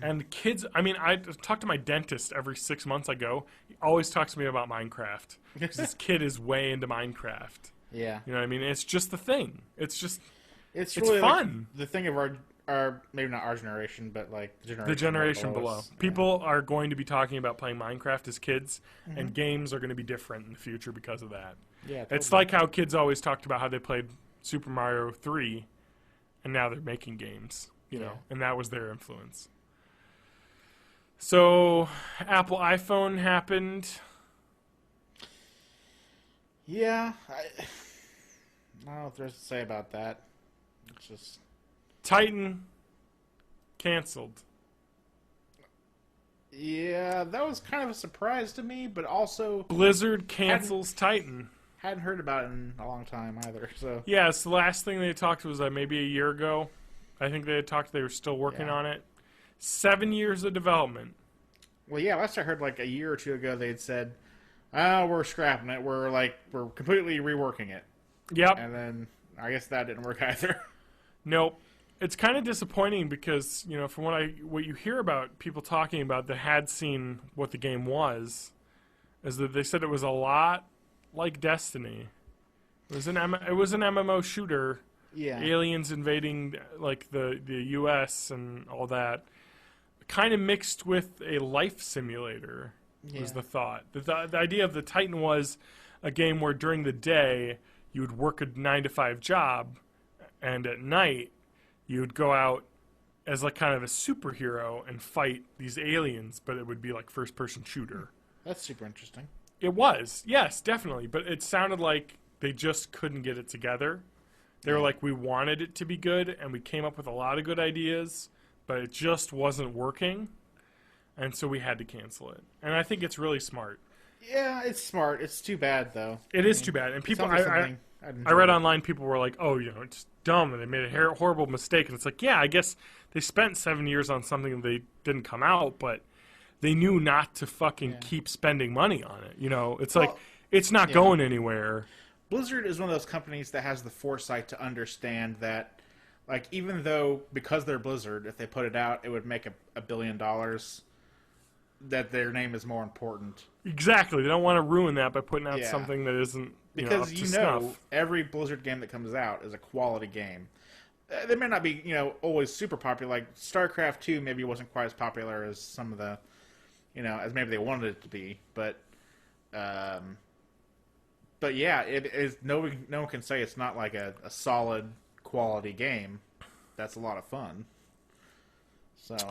And kids, I mean, I talk to my dentist every 6 months I go. He always talks to me about Minecraft. Because this kid is way into Minecraft. Yeah. You know what I mean? It's just the thing. It's really fun. Like the thing of our or maybe not our generation, but like the generation below. us. People are going to be talking about playing Minecraft as kids, and games are going to be different in the future because of that. Yeah, It's totally. like how kids always talked about how they played Super Mario 3, and now they're making games, you know, and that was their influence. So, Apple iPhone happened. Yeah, I don't know what there's to say about that. It's just Titan canceled. yeah, that was kind of a surprise to me, but also Blizzard cancels Titan. hadn't heard about it in a long time either. So Yeah, so the last thing they talked was maybe a year ago. I think they had talked they were still working on it. 7 years of development. well, yeah, last I heard like a year or two ago, they'd said, "Oh, we're scrapping it. We're completely reworking it." Yep. And then I guess that didn't work either. Nope. It's kind of disappointing because, you know, from what you hear about people talking about that had seen what the game was, is that they said it was a lot like Destiny. It was an MMO shooter. Yeah. Aliens invading like the US and all that. Kind of mixed with a life simulator was the thought. The idea of the Titan was a game where during the day you would work a 9-to-5 job, and at night you would go out as like kind of a superhero and fight these aliens, but it would be like first-person shooter. That's super interesting. It was, yes, definitely, but it sounded like they just couldn't get it together. They were like, we wanted it to be good, and we came up with a lot of good ideas, but it just wasn't working, and so we had to cancel it. And I think it's really smart. Yeah, it's smart. It's too bad though. It is too bad. And people, Sounds like something I'd I read enjoy. online, people were like, oh, you know, it's dumb, and they made a horrible mistake. And it's like, yeah, I guess they spent 7 years on something and they didn't come out, but they knew not to fucking keep spending money on it. You know, it's like, it's not going anywhere. Blizzard is one of those companies that has the foresight to understand that, like, even though because they're Blizzard, if they put it out, it would make $1 billion. That their name is more important. Exactly. They don't want to ruin that by putting out Yeah. something that isn't up Because to you snuff. know every Blizzard game that comes out is a quality game. They may not be, you know, always super popular. Like StarCraft 2 maybe wasn't quite as popular as some of the, you know, as maybe they wanted it to be. But yeah, it is. No one can say it's not like a solid quality game. That's a lot of fun. So Do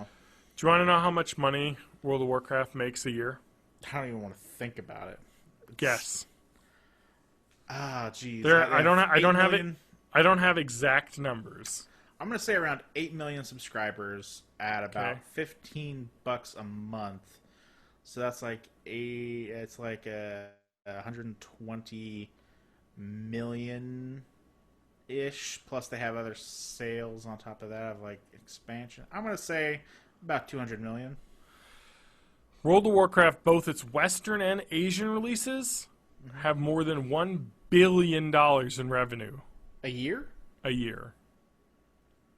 you want to know how much money World of Warcraft makes a year? I don't even want to think about it. Guess. Ah, geez. I don't have it. million? I don't have exact numbers. I'm gonna say around 8 million subscribers at about Okay. $15 a month. So that's like it's like a 120 million ish. Plus they have other sales on top of that of like expansion. I'm gonna say about 200 million. World of Warcraft, both its Western and Asian releases, have more than $1 billion in revenue A year? a year.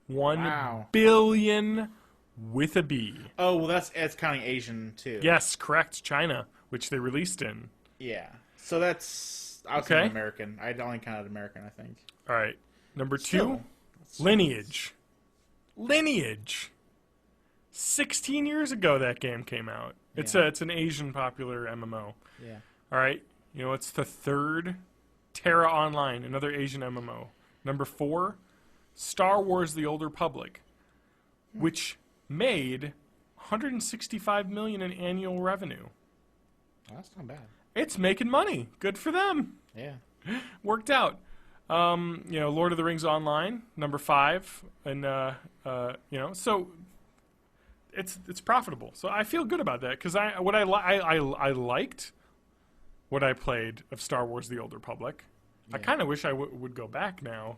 One Wow. billion with a B. Oh well, that's counting Asian too. Yes, correct. China, which they released in. Yeah. So that's I was Okay. thinking American. I only counted American, I think. All right. Number Still, two, Lineage. Lineage. 16 years ago that game came out. It's an Asian popular MMO. Yeah. All right. You know, it's the third. Terra Online, another Asian MMO. Number 4, Star Wars: The Old Republic, which made $165 million in annual revenue. Well, that's not bad. It's making money. Good for them. Yeah. Worked out. You know, Lord of the Rings Online, number 5, and you know, so it's profitable. So I feel good about that because I liked what I played of Star Wars: The Old Republic. I kind of wish I would go back now.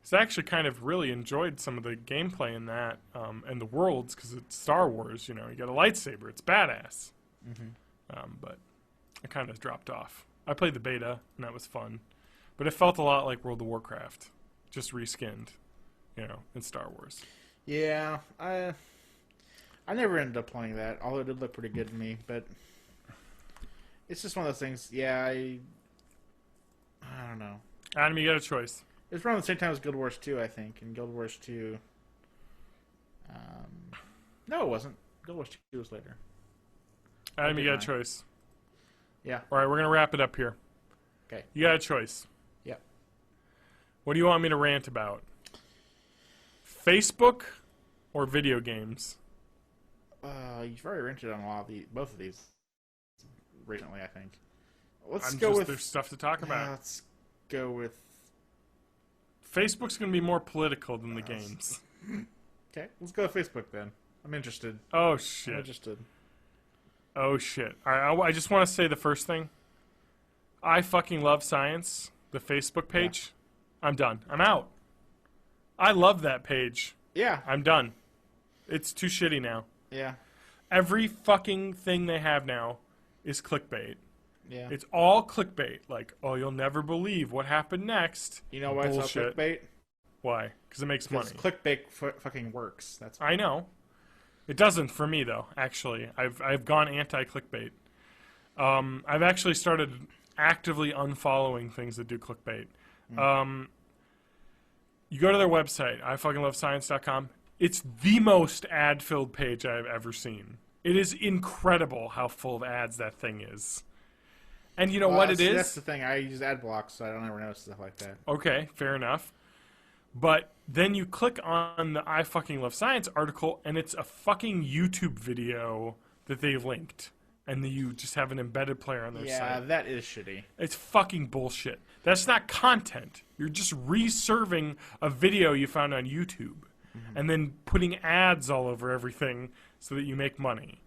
Because I actually kind of really enjoyed some of the gameplay in that and the worlds because it's Star Wars. You know, you got a lightsaber. It's badass. But I kind of dropped off. I played the beta, and that was fun. But it felt a lot like World of Warcraft, just reskinned, you know, in Star Wars. Yeah, I never ended up playing that, although it did look pretty good to me. But it's just one of those things. Yeah, I don't know. Adam, you got a choice. It's around the same time as Guild Wars 2, I think, and Guild Wars 2. No, it wasn't. Guild Wars 2 was later. Adam, you got a choice. Yeah. All right, we're going to wrap it up here. Okay. You got a choice. Yep. What do you want me to rant about? Facebook or video games? You've already rented on both of these recently, I think. There's stuff to talk about. Let's go with... Facebook's going to be more political than the games. Okay, let's go with Facebook then. I'm interested. Oh, shit. I'm interested. Oh, shit. All right, I just want to say the first thing. I fucking love science. The Facebook page. Yeah. I'm done. I'm out. I love that page. Yeah. I'm done. It's too shitty now. Yeah. Every fucking thing they have now is clickbait. Yeah. It's all clickbait. Like, oh, you'll never believe what happened next. You know why it's all clickbait? Why? Because it makes money. Clickbait fucking works. That's why. I know. It doesn't for me though. Actually, I've gone anti-clickbait. I've actually started actively unfollowing things that do clickbait. You go to their website, ifuckinglovescience.com. It's the most ad-filled page I've ever seen. It is incredible how full of ads that thing is. And you know what it is? That's the thing. I use ad blocks, so I don't ever notice stuff like that. Okay, fair enough. But then you click on the I Fucking Love Science article, and it's a fucking YouTube video that they linked. And you just have an embedded player on their site. Yeah, that is shitty. It's fucking bullshit. That's not content. You're just reserving a video you found on YouTube. And then putting ads all over everything so that you make money.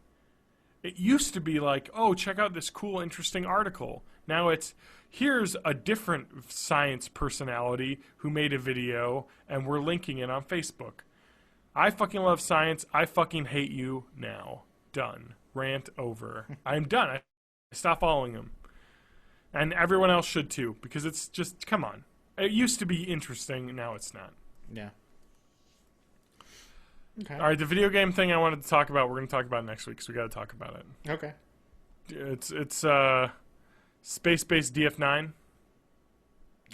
It used to be like, oh, check out this cool, interesting article. Now it's, here's a different science personality who made a video, and we're linking it on Facebook. I fucking love science. I fucking hate you now. Done. Rant over. I'm done. I stop following him. And everyone else should too, because it's just, come on. It used to be interesting, now it's not. Yeah. Okay. All right, the video game thing I wanted to talk about, we're going to talk about next week, so we got to talk about it. Okay. It's space-based DF9.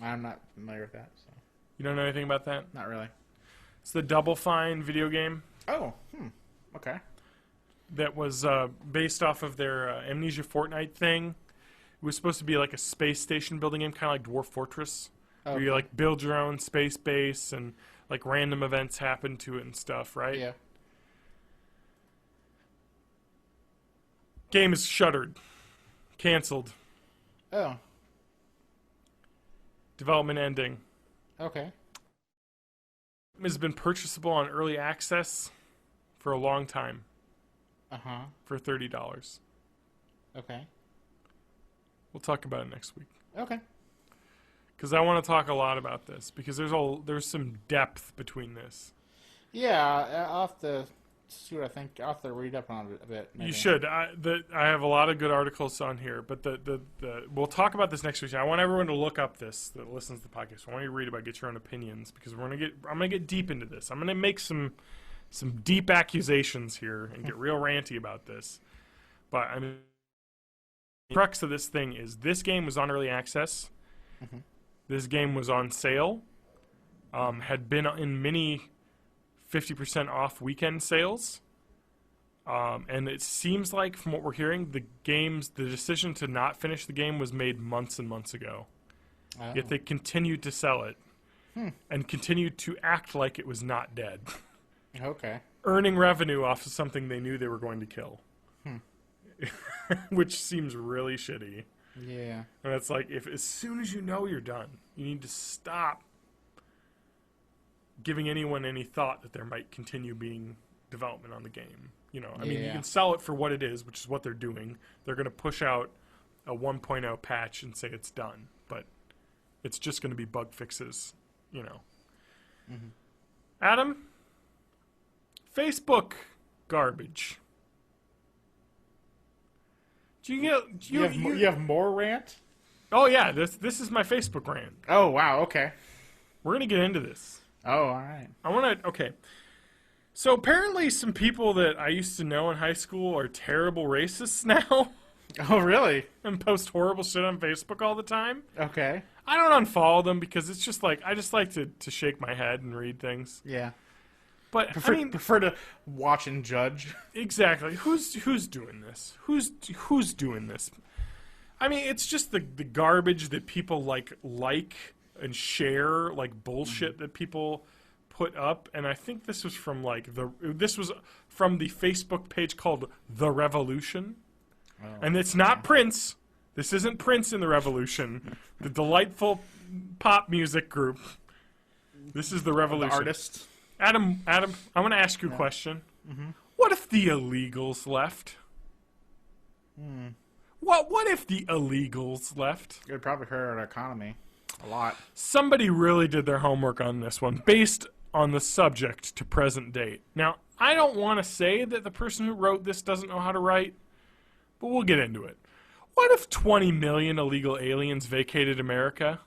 I'm not familiar with that. So. You don't know anything about that? Not really. It's the Double Fine video game. Oh, okay. That was based off of their Amnesia Fortnite thing. It was supposed to be like a space station building game, kind of like Dwarf Fortress. Okay. Where you like build your own space base and like random events happen to it and stuff, right? Yeah. Game is shuttered. Canceled. Oh. Development ending. Okay. It has been purchasable on early access for a long time. Uh-huh. For $30. Okay. We'll talk about it next week. Okay. Because I want to talk a lot about this, because there's some depth between this. Yeah, I'll have to see what I think. I'll have to read up on it a bit. Maybe. You should. I have a lot of good articles on here, but we'll talk about this next week. I want everyone to look up this that listens to the podcast. I want you to read about, get your own opinions, because I'm gonna get deep into this. I'm gonna make some deep accusations here and get real ranty about this. But I mean, the crux of this thing is this game was on early access. Mm-hmm. This game was on sale. Had been in many 50% off weekend sales. And it seems like, from what we're hearing, the decision to not finish the game was made months and months ago. Oh. Yet they continued to sell it. And continued to act like it was not dead. Okay. Earning revenue off of something they knew they were going to kill. Which seems really shitty. Yeah. And it's like, if as soon as you know you're done, you need to stop giving anyone any thought that there might continue being development on the game. You know, I mean, you can sell it for what it is, which is what they're doing. They're going to push out a 1.0 patch and say it's done, but it's just going to be bug fixes, you know. Mm-hmm. Adam, Facebook garbage. Do you have more rant? Oh yeah, this is my Facebook rant. Oh wow, okay. We're gonna get into this. Oh, all right. Okay. So apparently some people that I used to know in high school are terrible racists now. Oh really? And post horrible shit on Facebook all the time. Okay. I don't unfollow them because it's just like, I just like to shake my head and read things. Yeah. But I mean, prefer to watch and judge. exactly. Who's doing this? Who's doing this? I mean, it's just the garbage that people like and share, like bullshit that people put up. And I think this was from this was from the Facebook page called The Revolution. Oh, and it's not Prince. This isn't Prince in The Revolution, the delightful pop music group. This is The Revolution. The artist. Adam, I want to ask you a question. Mm-hmm. What if the illegals left? What if the illegals left? It would probably hurt our economy a lot. Somebody really did their homework on this one, based on the subject to present date. Now, I don't want to say that the person who wrote this doesn't know how to write, but we'll get into it. What if 20 million illegal aliens vacated America?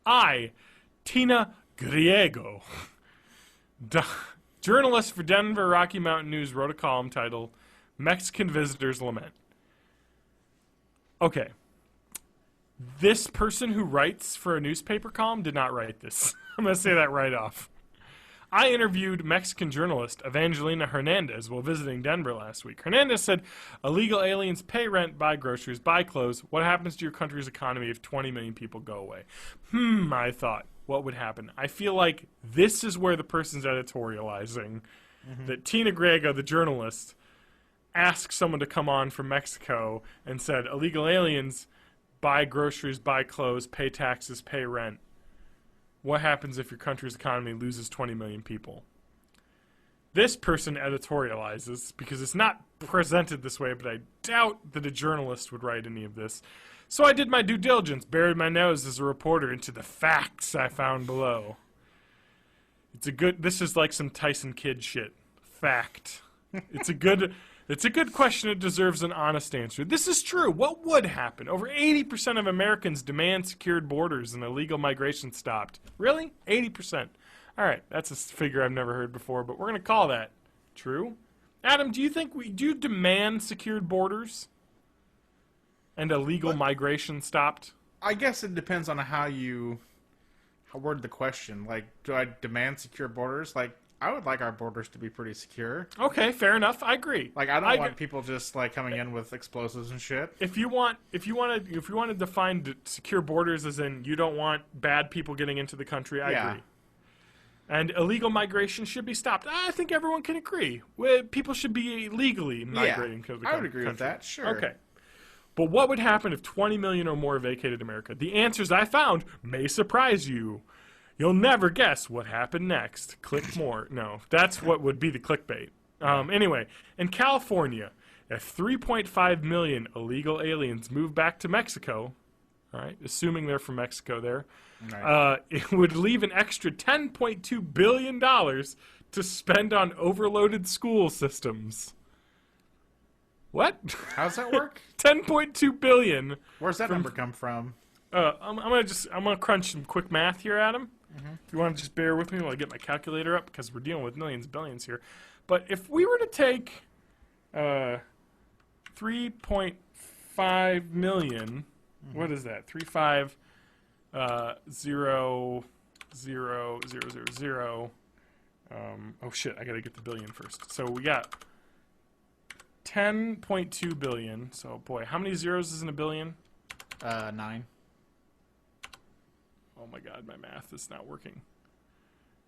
I, Tina Griego, journalist for Denver Rocky Mountain News, wrote a column titled Mexican Visitors Lament. Okay. This person who writes for a newspaper column did not write this. I'm going to say that right off. I interviewed Mexican journalist Evangelina Hernandez while visiting Denver last week. Hernandez said, illegal aliens pay rent, buy groceries, buy clothes. What happens to your country's economy if 20 million people go away? I thought, what would happen? I feel like this is where the person's editorializing. That Tina Griego, the journalist, asked someone to come on from Mexico and said, illegal aliens buy groceries, buy clothes, pay taxes, pay rent. What happens if your country's economy loses 20 million people? This person editorializes, because it's not presented this way, but I doubt that a journalist would write any of this. So I did my due diligence, buried my nose as a reporter into the facts I found below. This is like some Tyson Kidd shit. Fact. It's a good question. It deserves an honest answer. This is true. What would happen? Over 80% of Americans demand secured borders and illegal migration stopped. Really? 80%. All right, that's a figure I've never heard before, but we're going to call that true. Adam, do you demand secured borders and illegal migration stopped? I guess it depends on how you word the question. Like, do I demand secure borders? Like, I would like our borders to be pretty secure. Okay, fair enough. I agree. Like, I don't want people just like coming in with explosives and shit. If you want to define secure borders as in you don't want bad people getting into the country, I agree. And illegal migration should be stopped. I think everyone can agree. People should be legally migrating to the country. I would agree with that. Sure. Okay. But what would happen if 20 million or more vacated America? The answers I found may surprise you. You'll never guess what happened next. Click more. No, that's what would be the clickbait. Anyway, in California, if 3.5 million illegal aliens move back to Mexico, all right, assuming they're from Mexico there, right. It would leave an extra $10.2 billion to spend on overloaded school systems. What? How does that work? $10.2 billion. Where's that number come from? I'm gonna crunch some quick math here, Adam. If you want to just bear with me while I get my calculator up, because we're dealing with millions, billions here. But if we were to take 3.5 million, what is that? 3500000. Oh shit! I gotta get the billion first. So we got 10.2 billion. So boy, how many zeros is in a billion? 9. Oh my god, my math is not working.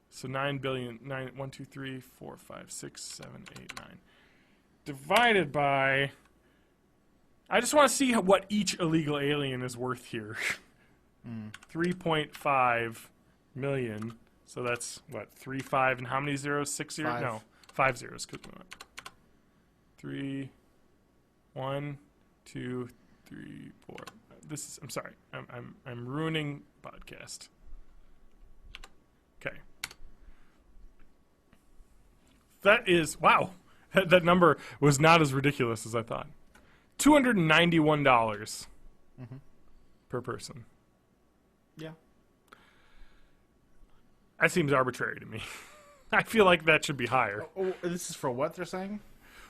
So 9 billion, 1, 2, 3, 4, 5, 6, 7, 8, 9. Divided by... I just want to see what each illegal alien is worth here. 3.5 million. So that's, what, 3, 5, and how many zeros? 6 zeros? 5. No, 5 zeros. 3, 1, 2, 3, 4... This is. I'm sorry. I'm ruining podcast. Okay. That is wow. That number was not as ridiculous as I thought. $291 per person. Yeah. That seems arbitrary to me. I feel like that should be higher. Oh, this is for what they're saying?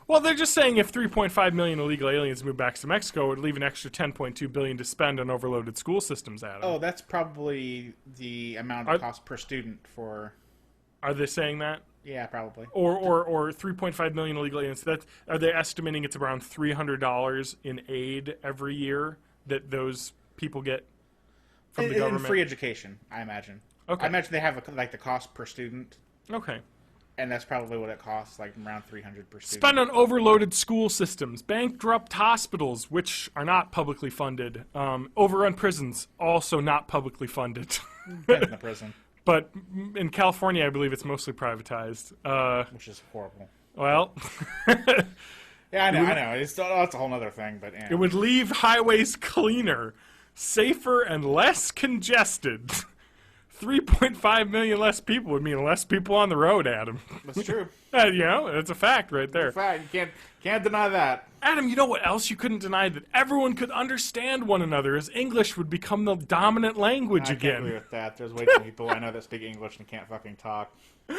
Well, they're just saying if 3.5 million illegal aliens move back to Mexico, it would leave an extra $10.2 billion to spend on overloaded school systems, Adam. Oh, that's probably the amount it costs per student for... Are they saying that? Yeah, probably. Or 3.5 million illegal aliens. Are they estimating it's around $300 in aid every year that those people get from the government? In free education, I imagine. Okay. I imagine they have the cost per student. Okay. And that's probably what it costs, like around $300 per student. Spend on overloaded school systems, bankrupt hospitals, which are not publicly funded, overrun prisons, also not publicly funded. Depends on the prison. But in California, I believe it's mostly privatized. Which is horrible. Well, yeah, I know. It's a whole other thing, but yeah. It would leave highways cleaner, safer, and less congested. 3.5 million less people would mean less people on the road, Adam. That's true. It's a fact right there. It's a fact. You can't deny that. Adam, you know what else you couldn't deny? That everyone could understand one another, as English would become the dominant language I again. can't agree with that. There's way too many people I know that speak English and can't fucking talk. No,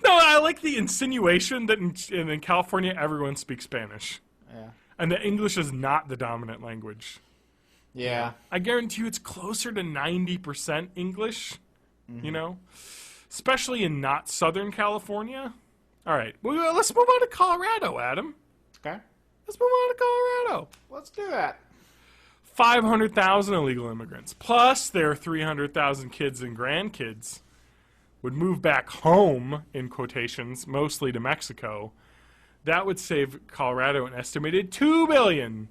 I like the insinuation that in California everyone speaks Spanish. Yeah. And that English is not the dominant language. Yeah. I guarantee you it's closer to 90% English, especially in not Southern California. All right, well, let's move on to Colorado, Adam. Okay. Let's move on to Colorado. Let's do that. 500,000 illegal immigrants, plus their 300,000 kids and grandkids would move back home, in quotations, mostly to Mexico. That would save Colorado an estimated $2 billion.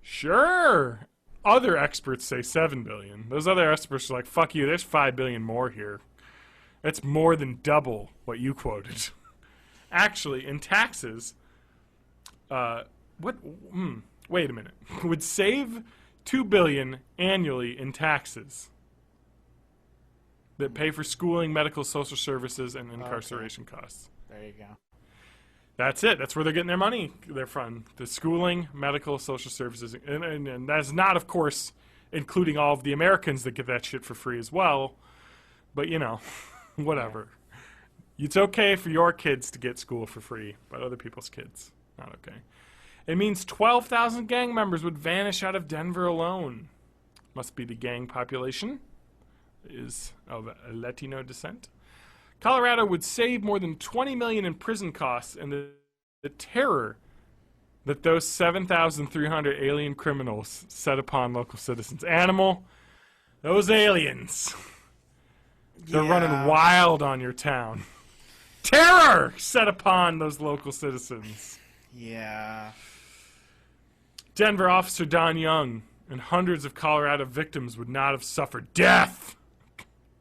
Sure. Other experts say $7 billion. Those other experts are like, fuck you, there's $5 billion more here. That's more than double what you quoted. Actually, in taxes, wait a minute. Would save $2 billion annually in taxes that pay for schooling, medical, social services, and incarceration costs. There you go. That's it. That's where they're getting their money. They're from the schooling, medical, social services, and that's not, of course, including all of the Americans that get that shit for free as well. But whatever. It's okay for your kids to get school for free, but other people's kids, not okay. It means 12,000 gang members would vanish out of Denver alone. Must be the gang population is of Latino descent. Colorado would save more than $20 million in prison costs, and the terror that those 7,300 alien criminals set upon local citizens. Animal, those aliens, they're running wild on your town. Terror set upon those local citizens. Yeah. Denver officer Don Young and hundreds of Colorado victims would not have suffered death,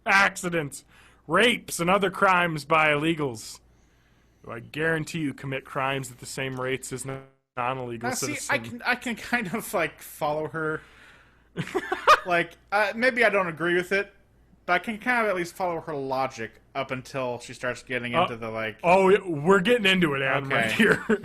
accidents, rapes, and other crimes by illegals, who I guarantee you commit crimes at the same rates as non-illegal citizens. See, I can kind of follow her. Maybe I don't agree with it, but I can kind of at least follow her logic up until she starts getting into the Oh, we're getting into it, Adam, right here.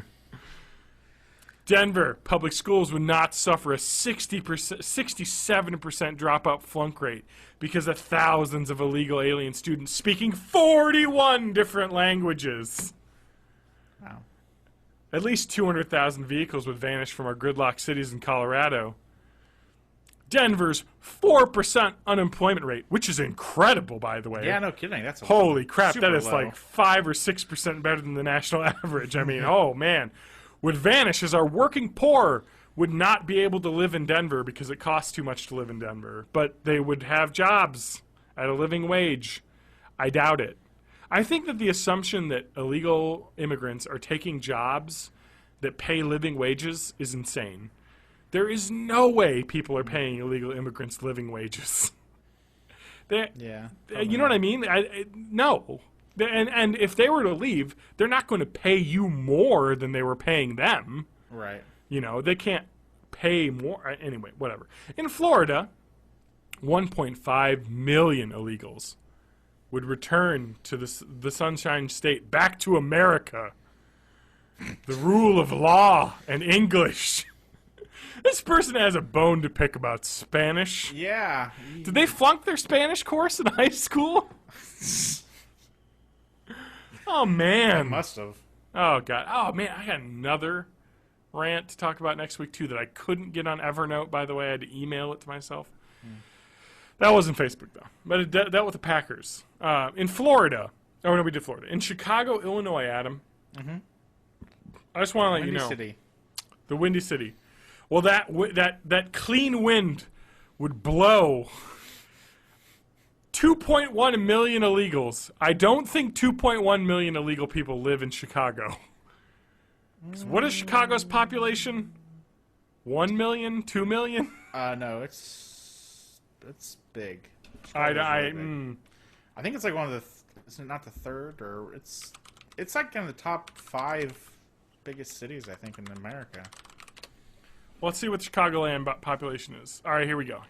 Denver public schools would not suffer a 67% dropout flunk rate because of thousands of illegal alien students speaking 41 different languages. Wow. At least 200,000 vehicles would vanish from our gridlock cities in Colorado. Denver's 4% unemployment rate, which is incredible, by the way. Yeah, no kidding. That's holy crap. That is low. 5 or 6% better than the national average. I mean, oh man. Would vanish as our working poor would not be able to live in Denver because it costs too much to live in Denver. But they would have jobs at a living wage. I doubt it. I think that the assumption that illegal immigrants are taking jobs that pay living wages is insane. There is no way people are paying illegal immigrants living wages. Yeah. You know what I mean? No. And if they were to leave, they're not going to pay you more than they were paying them. Right. They can't pay more. Anyway, whatever. In Florida, 1.5 million illegals would return to the Sunshine State, back to America. The rule of law and English. This person has a bone to pick about Spanish. Yeah. Did they flunk their Spanish course in high school? Oh, man. They must have. Oh, God. Oh, man, I got another rant to talk about next week, too, that I couldn't get on Evernote, by the way. I had to email it to myself. That wasn't Facebook, though. But it dealt with the Packers. In Florida, Oh, no, we did Florida. In Chicago, Illinois, Adam. Mm-hmm. I just want to let you know. City. The Windy City. Well, that clean wind would blow 2.1 million illegals. I don't think 2.1 million illegal people live in Chicago. 'Cause what is Chicago's population? 1 million? 2 million? No, it's big. I think it's like one of the. Is it not the third, or it's like in the top 5 biggest cities, I think, in America. Let's see what Chicagoland population is. All right, here we go.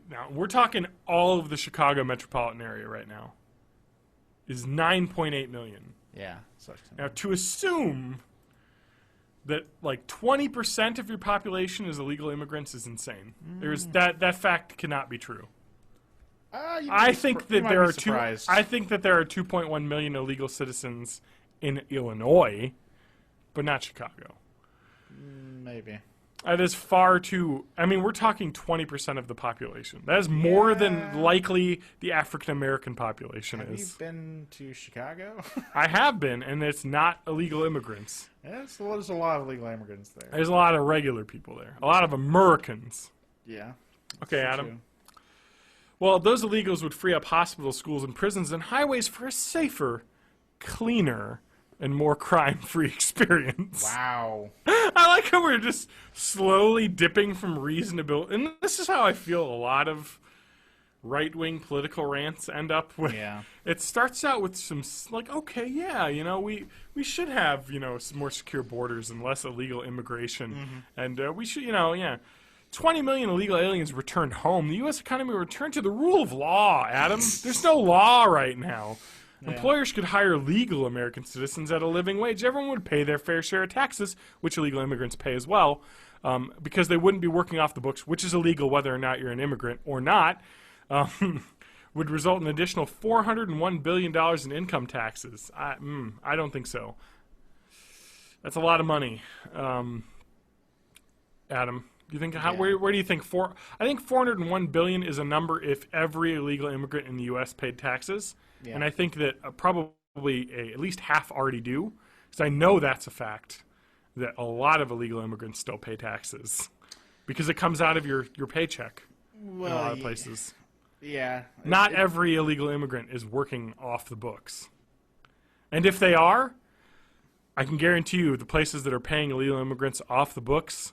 Now, we're talking all of the Chicago metropolitan area right now. Is 9.8 million. Yeah. Now, to assume that like 20% of your population is illegal immigrants is insane. There's that fact cannot be true. I think that there are 2.1 million illegal citizens in Illinois, but not Chicago. Maybe. That is far too... I mean, we're talking 20% of the population. That is more than likely the African-American population is. Have you been to Chicago? I have been, and it's not illegal immigrants. There's a lot of illegal immigrants there. There's a lot of regular people there. A lot of Americans. Yeah. Okay, Adam. Well, those illegals would free up hospitals, schools, and prisons and highways for a safer, cleaner, and more crime-free experience. Wow. I like how we're just slowly dipping from reasonability. And this is how I feel a lot of right-wing political rants end up with. Yeah. It starts out with some, like, okay, yeah, you know, we should have, you know, some more secure borders and less illegal immigration. Mm-hmm. And we should, 20 million illegal aliens returned home. The U.S. economy will return to the rule of law, Adam. There's no law right now. Yeah. Employers could hire legal American citizens at a living wage. Everyone would pay their fair share of taxes, which illegal immigrants pay as well, because they wouldn't be working off the books, which is illegal whether or not you're an immigrant or not, would result in an additional $401 billion in income taxes. I don't think so. That's a lot of money. Adam, you think where do you think I think $401 billion is a number if every illegal immigrant in the U.S. paid taxes. Yeah. And I think that probably at least half already do, because I know that's a fact, that a lot of illegal immigrants still pay taxes, because it comes out of your paycheck in a lot of places. Yeah. Not every illegal immigrant is working off the books. And if they are, I can guarantee you the places that are paying illegal immigrants off the books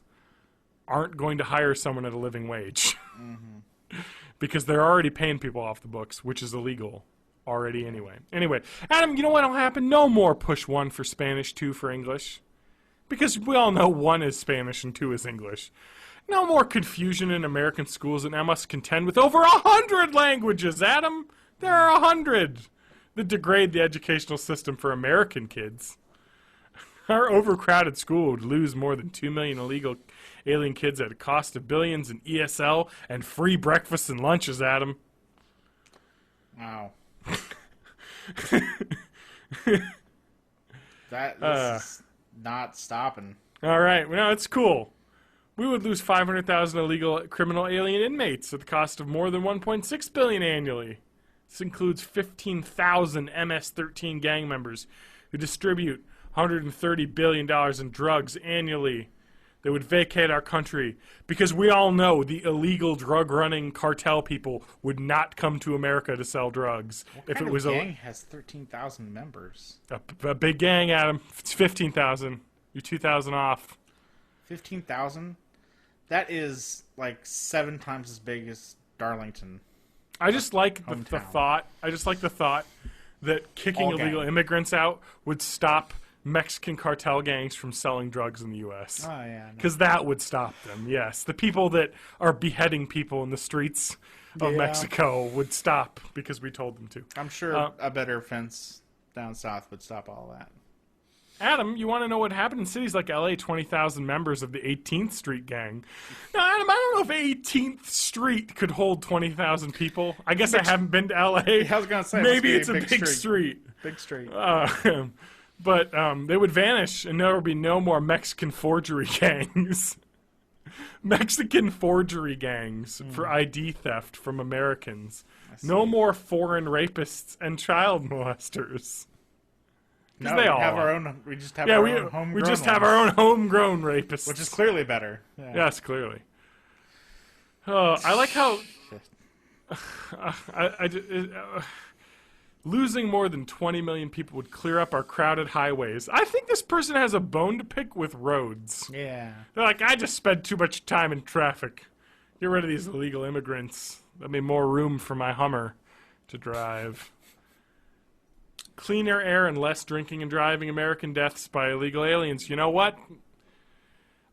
aren't going to hire someone at a living wage. Mm-hmm. Because they're already paying people off the books, which is illegal. Already anyway, Adam, you know what'll happen? No more push 1 for Spanish, 2 for English, because we all know 1 is Spanish and 2 is English. No more confusion in American schools that now must contend with over 100 languages, Adam. There are 100 that degrade the educational system for American kids. Our overcrowded school would lose more than 2 million illegal alien kids at a cost of billions in ESL and free breakfasts and lunches, Adam. Wow. This is not stopping. All right. Well, no, it's cool. We would lose 500,000 illegal criminal alien inmates at the cost of more than $1.6 billion annually. This includes 15,000 MS-13 gang members who distribute $130 billion in drugs annually. They would vacate our country because we all know the illegal drug-running cartel people would not come to America to sell drugs. What kind of gang has 13,000 members? A big gang, Adam. It's 15,000. You're 2,000 off. 15,000? That is like 7 times as big as Darlington. I just like the thought. I just like the thought that kicking illegal immigrants out would stop Mexican cartel gangs from selling drugs in the U.S. Oh, yeah. Because that would stop them, yes. The people that are beheading people in the streets of Mexico would stop because we told them to. I'm sure a better fence down south would stop all that. Adam, you want to know what happened in cities like L.A.? 20,000 members of the 18th Street gang. Now, Adam, I don't know if 18th Street could hold 20,000 people. I guess I haven't been to L.A. I was going to say, maybe it's a big street. Big street. But they would vanish, and there would be no more Mexican forgery gangs. Mexican forgery gangs for ID theft from Americans. No more foreign rapists and child molesters. No, they all have are. our own. We just have our own homegrown. We just have our own homegrown rapists, which is clearly better. Yeah. Yes, clearly. I like how losing more than 20 million people would clear up our crowded highways. I think this person has a bone to pick with roads. Yeah. They're like, I just spend too much time in traffic. Get rid of these illegal immigrants. There'll be more room for my Hummer to drive. Cleaner air and less drinking and driving. American deaths by illegal aliens. You know what?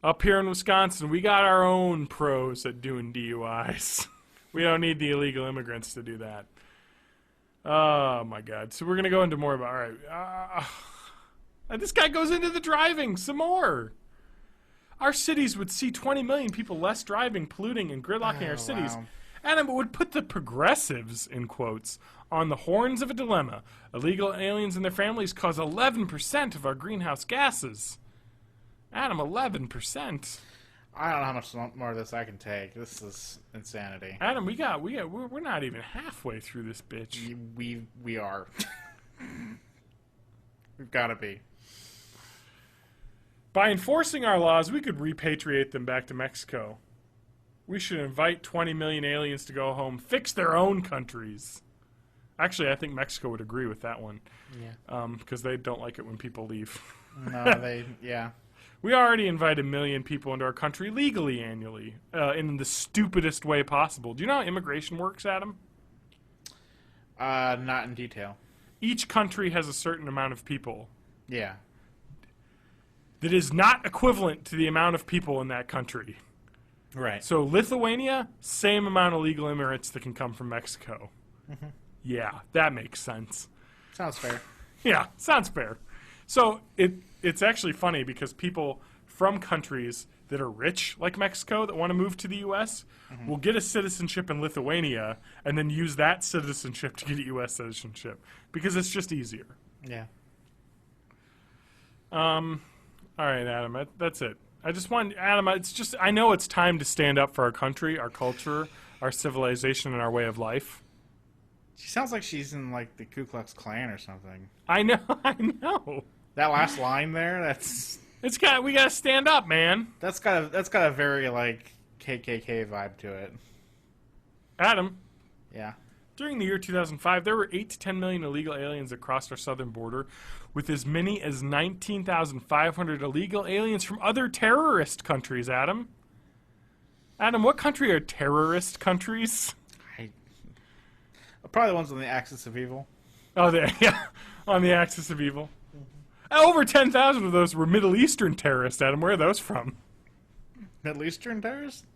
Up here in Wisconsin, we got our own pros at doing DUIs. We don't need the illegal immigrants to do that. Oh, my God. So we're going to go into more about... All right. And this guy goes into the driving some more. Our cities would see 20 million people less driving, polluting, and gridlocking our cities. Wow. And it would put the progressives, in quotes, on the horns of a dilemma. Illegal aliens and their families cause 11% of our greenhouse gases. Adam, 11%. I don't know how much more of this I can take. This is insanity. Adam, we're not even halfway through this bitch. We are. We've got to be. By enforcing our laws, we could repatriate them back to Mexico. We should invite 20 million aliens to go home, fix their own countries. Actually, I think Mexico would agree with that one. Yeah. Because they don't like it when people leave. No, yeah. We already invite 1 million people into our country legally annually, in the stupidest way possible. Do you know how immigration works, Adam? Not in detail. Each country has a certain amount of people Yeah. that is not equivalent to the amount of people in that country. Right. So Lithuania, same amount of legal immigrants that can come from Mexico. Mm-hmm. Yeah, that makes sense. Sounds fair. Yeah, sounds fair. So it's actually funny because people from countries that are rich, like Mexico, that want to move to the U.S., will get a citizenship in Lithuania and then use that citizenship to get a U.S. citizenship because it's just easier. Yeah. All right, Adam, that's it. I just want, Adam, I know it's time to stand up for our country, our culture, our civilization, and our way of life. She sounds like she's in, like, the Ku Klux Klan or something. I know. That last line there, We gotta stand up, man. that's got a very, like, KKK vibe to it. Adam, Yeah. during the year 2005, there were 8 to 10 million illegal aliens that crossed our southern border, with as many as 19,500 illegal aliens from other terrorist countries, Adam. Adam, what country are terrorist countries? Probably the ones on the axis of evil. Oh, yeah, on the axis of evil. Over 10,000 of those were Middle Eastern terrorists, Adam. Where are those from? Middle Eastern terrorists?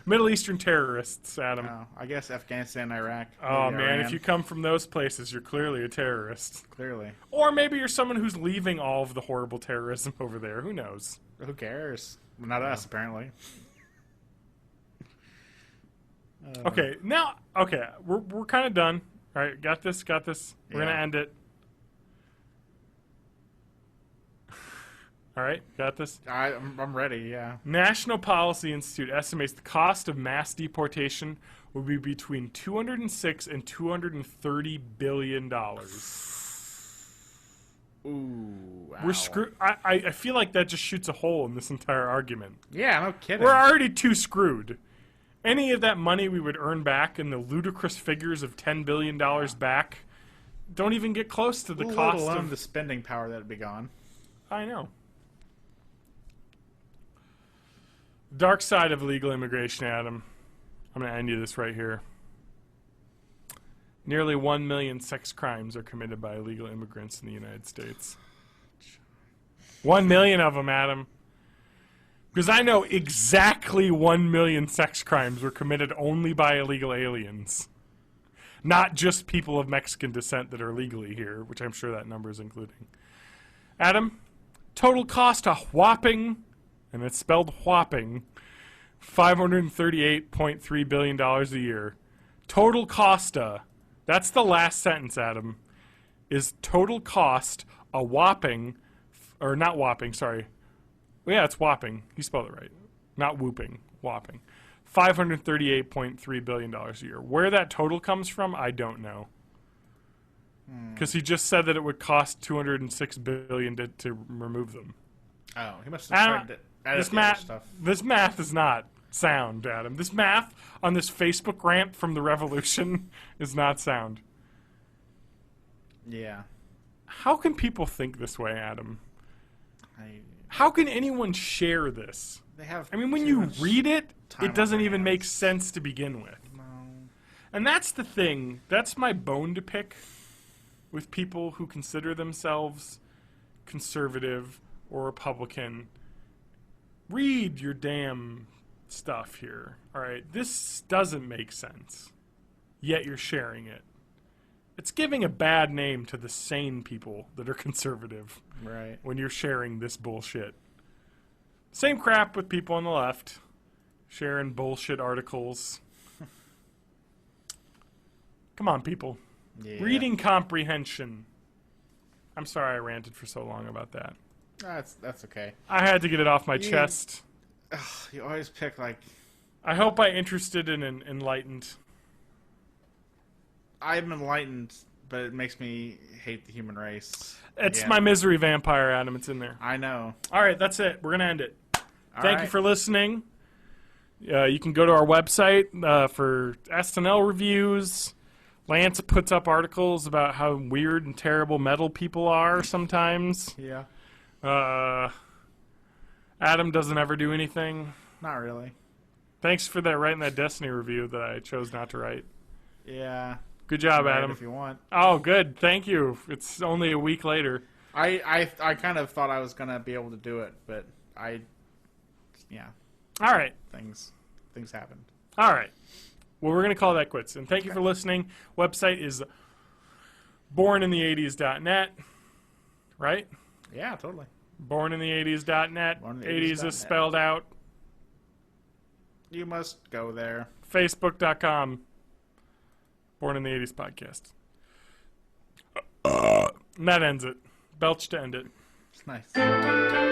Middle Eastern terrorists, Adam. Oh, I guess Afghanistan, Iraq. Oh, maybe man, Iran. if you come from those places, you're clearly a terrorist. Clearly. Or maybe you're someone who's leaving all of the horrible terrorism over there. Who knows? Who cares? Well, not us, apparently. Okay, we're kind of done. All right, got this. We're going to end it. All right, got this. I'm ready, yeah. National Policy Institute estimates the cost of mass deportation will be between $206 and $230 billion. Ooh, wow. We're screwed. I feel like that just shoots a hole in this entire argument. Yeah, no kidding. We're already too screwed. Any of that money we would earn back in the ludicrous figures of $10 billion back don't even get close to the cost let alone of... the spending power that would be gone. I know. Dark side of illegal immigration, Adam. I'm going to end you this right here. Nearly 1 million sex crimes are committed by illegal immigrants in the United States. 1 million of them, Adam. Because I know exactly 1 million sex crimes were committed only by illegal aliens. Not just people of Mexican descent that are legally here, which I'm sure that number is including. Adam, total cost a whopping, and it's spelled whopping, $538.3 billion a year. Total costa, that's the last sentence, Adam, is total cost a whopping, or not whopping, sorry. Well, yeah, it's whopping. You spelled it right. Not whooping, whopping. $538.3 billion a year. Where that total comes from, I don't know. Because he just said that it would cost $206 billion to remove them. Oh, he must have tried to edit the other stuff. This math is not sound, Adam. This math on this Facebook rant from the revolution is not sound. Yeah. How can people think this way, Adam? How can anyone share this? They have. I mean, when you read it, it doesn't even make sense to begin with. No. And that's the thing. That's my bone to pick with people who consider themselves conservative or Republican. Read your damn stuff here. All right, this doesn't make sense. Yet you're sharing it. It's giving a bad name to the sane people that are conservative. Right. When you're sharing this bullshit. Same crap with people on the left. Sharing bullshit articles. Come on, people. Yeah. Reading comprehension. I'm sorry I ranted for so long about that. That's okay. I had to get it off my chest. You always pick, like... I hope I interested and enlightened. I'm enlightened, but it makes me hate the human race. It's my misery vampire, Adam. It's in there. I know. All right, that's it. We're going to end it. Thank you right. for listening. You can go to our website for SNL reviews. Lance puts up articles about how weird and terrible metal people are sometimes. Yeah. Adam doesn't ever do anything. Not really. Thanks for writing that Destiny review that I chose not to write. Yeah. Good job, Write it Adam. if you want. Oh, good. Thank you. It's only a week later. I kind of thought I was going to be able to do it, but yeah. All right. Things happened. All right. Well, we're going to call that quits. And thank you for listening. Website is bornintheeighties.net. Right? Yeah, totally. Bornintheeighties.net. 80s is spelled out. You must go there. Facebook.com. Born in the 80s podcast. And that ends it. Belch to end it. It's nice.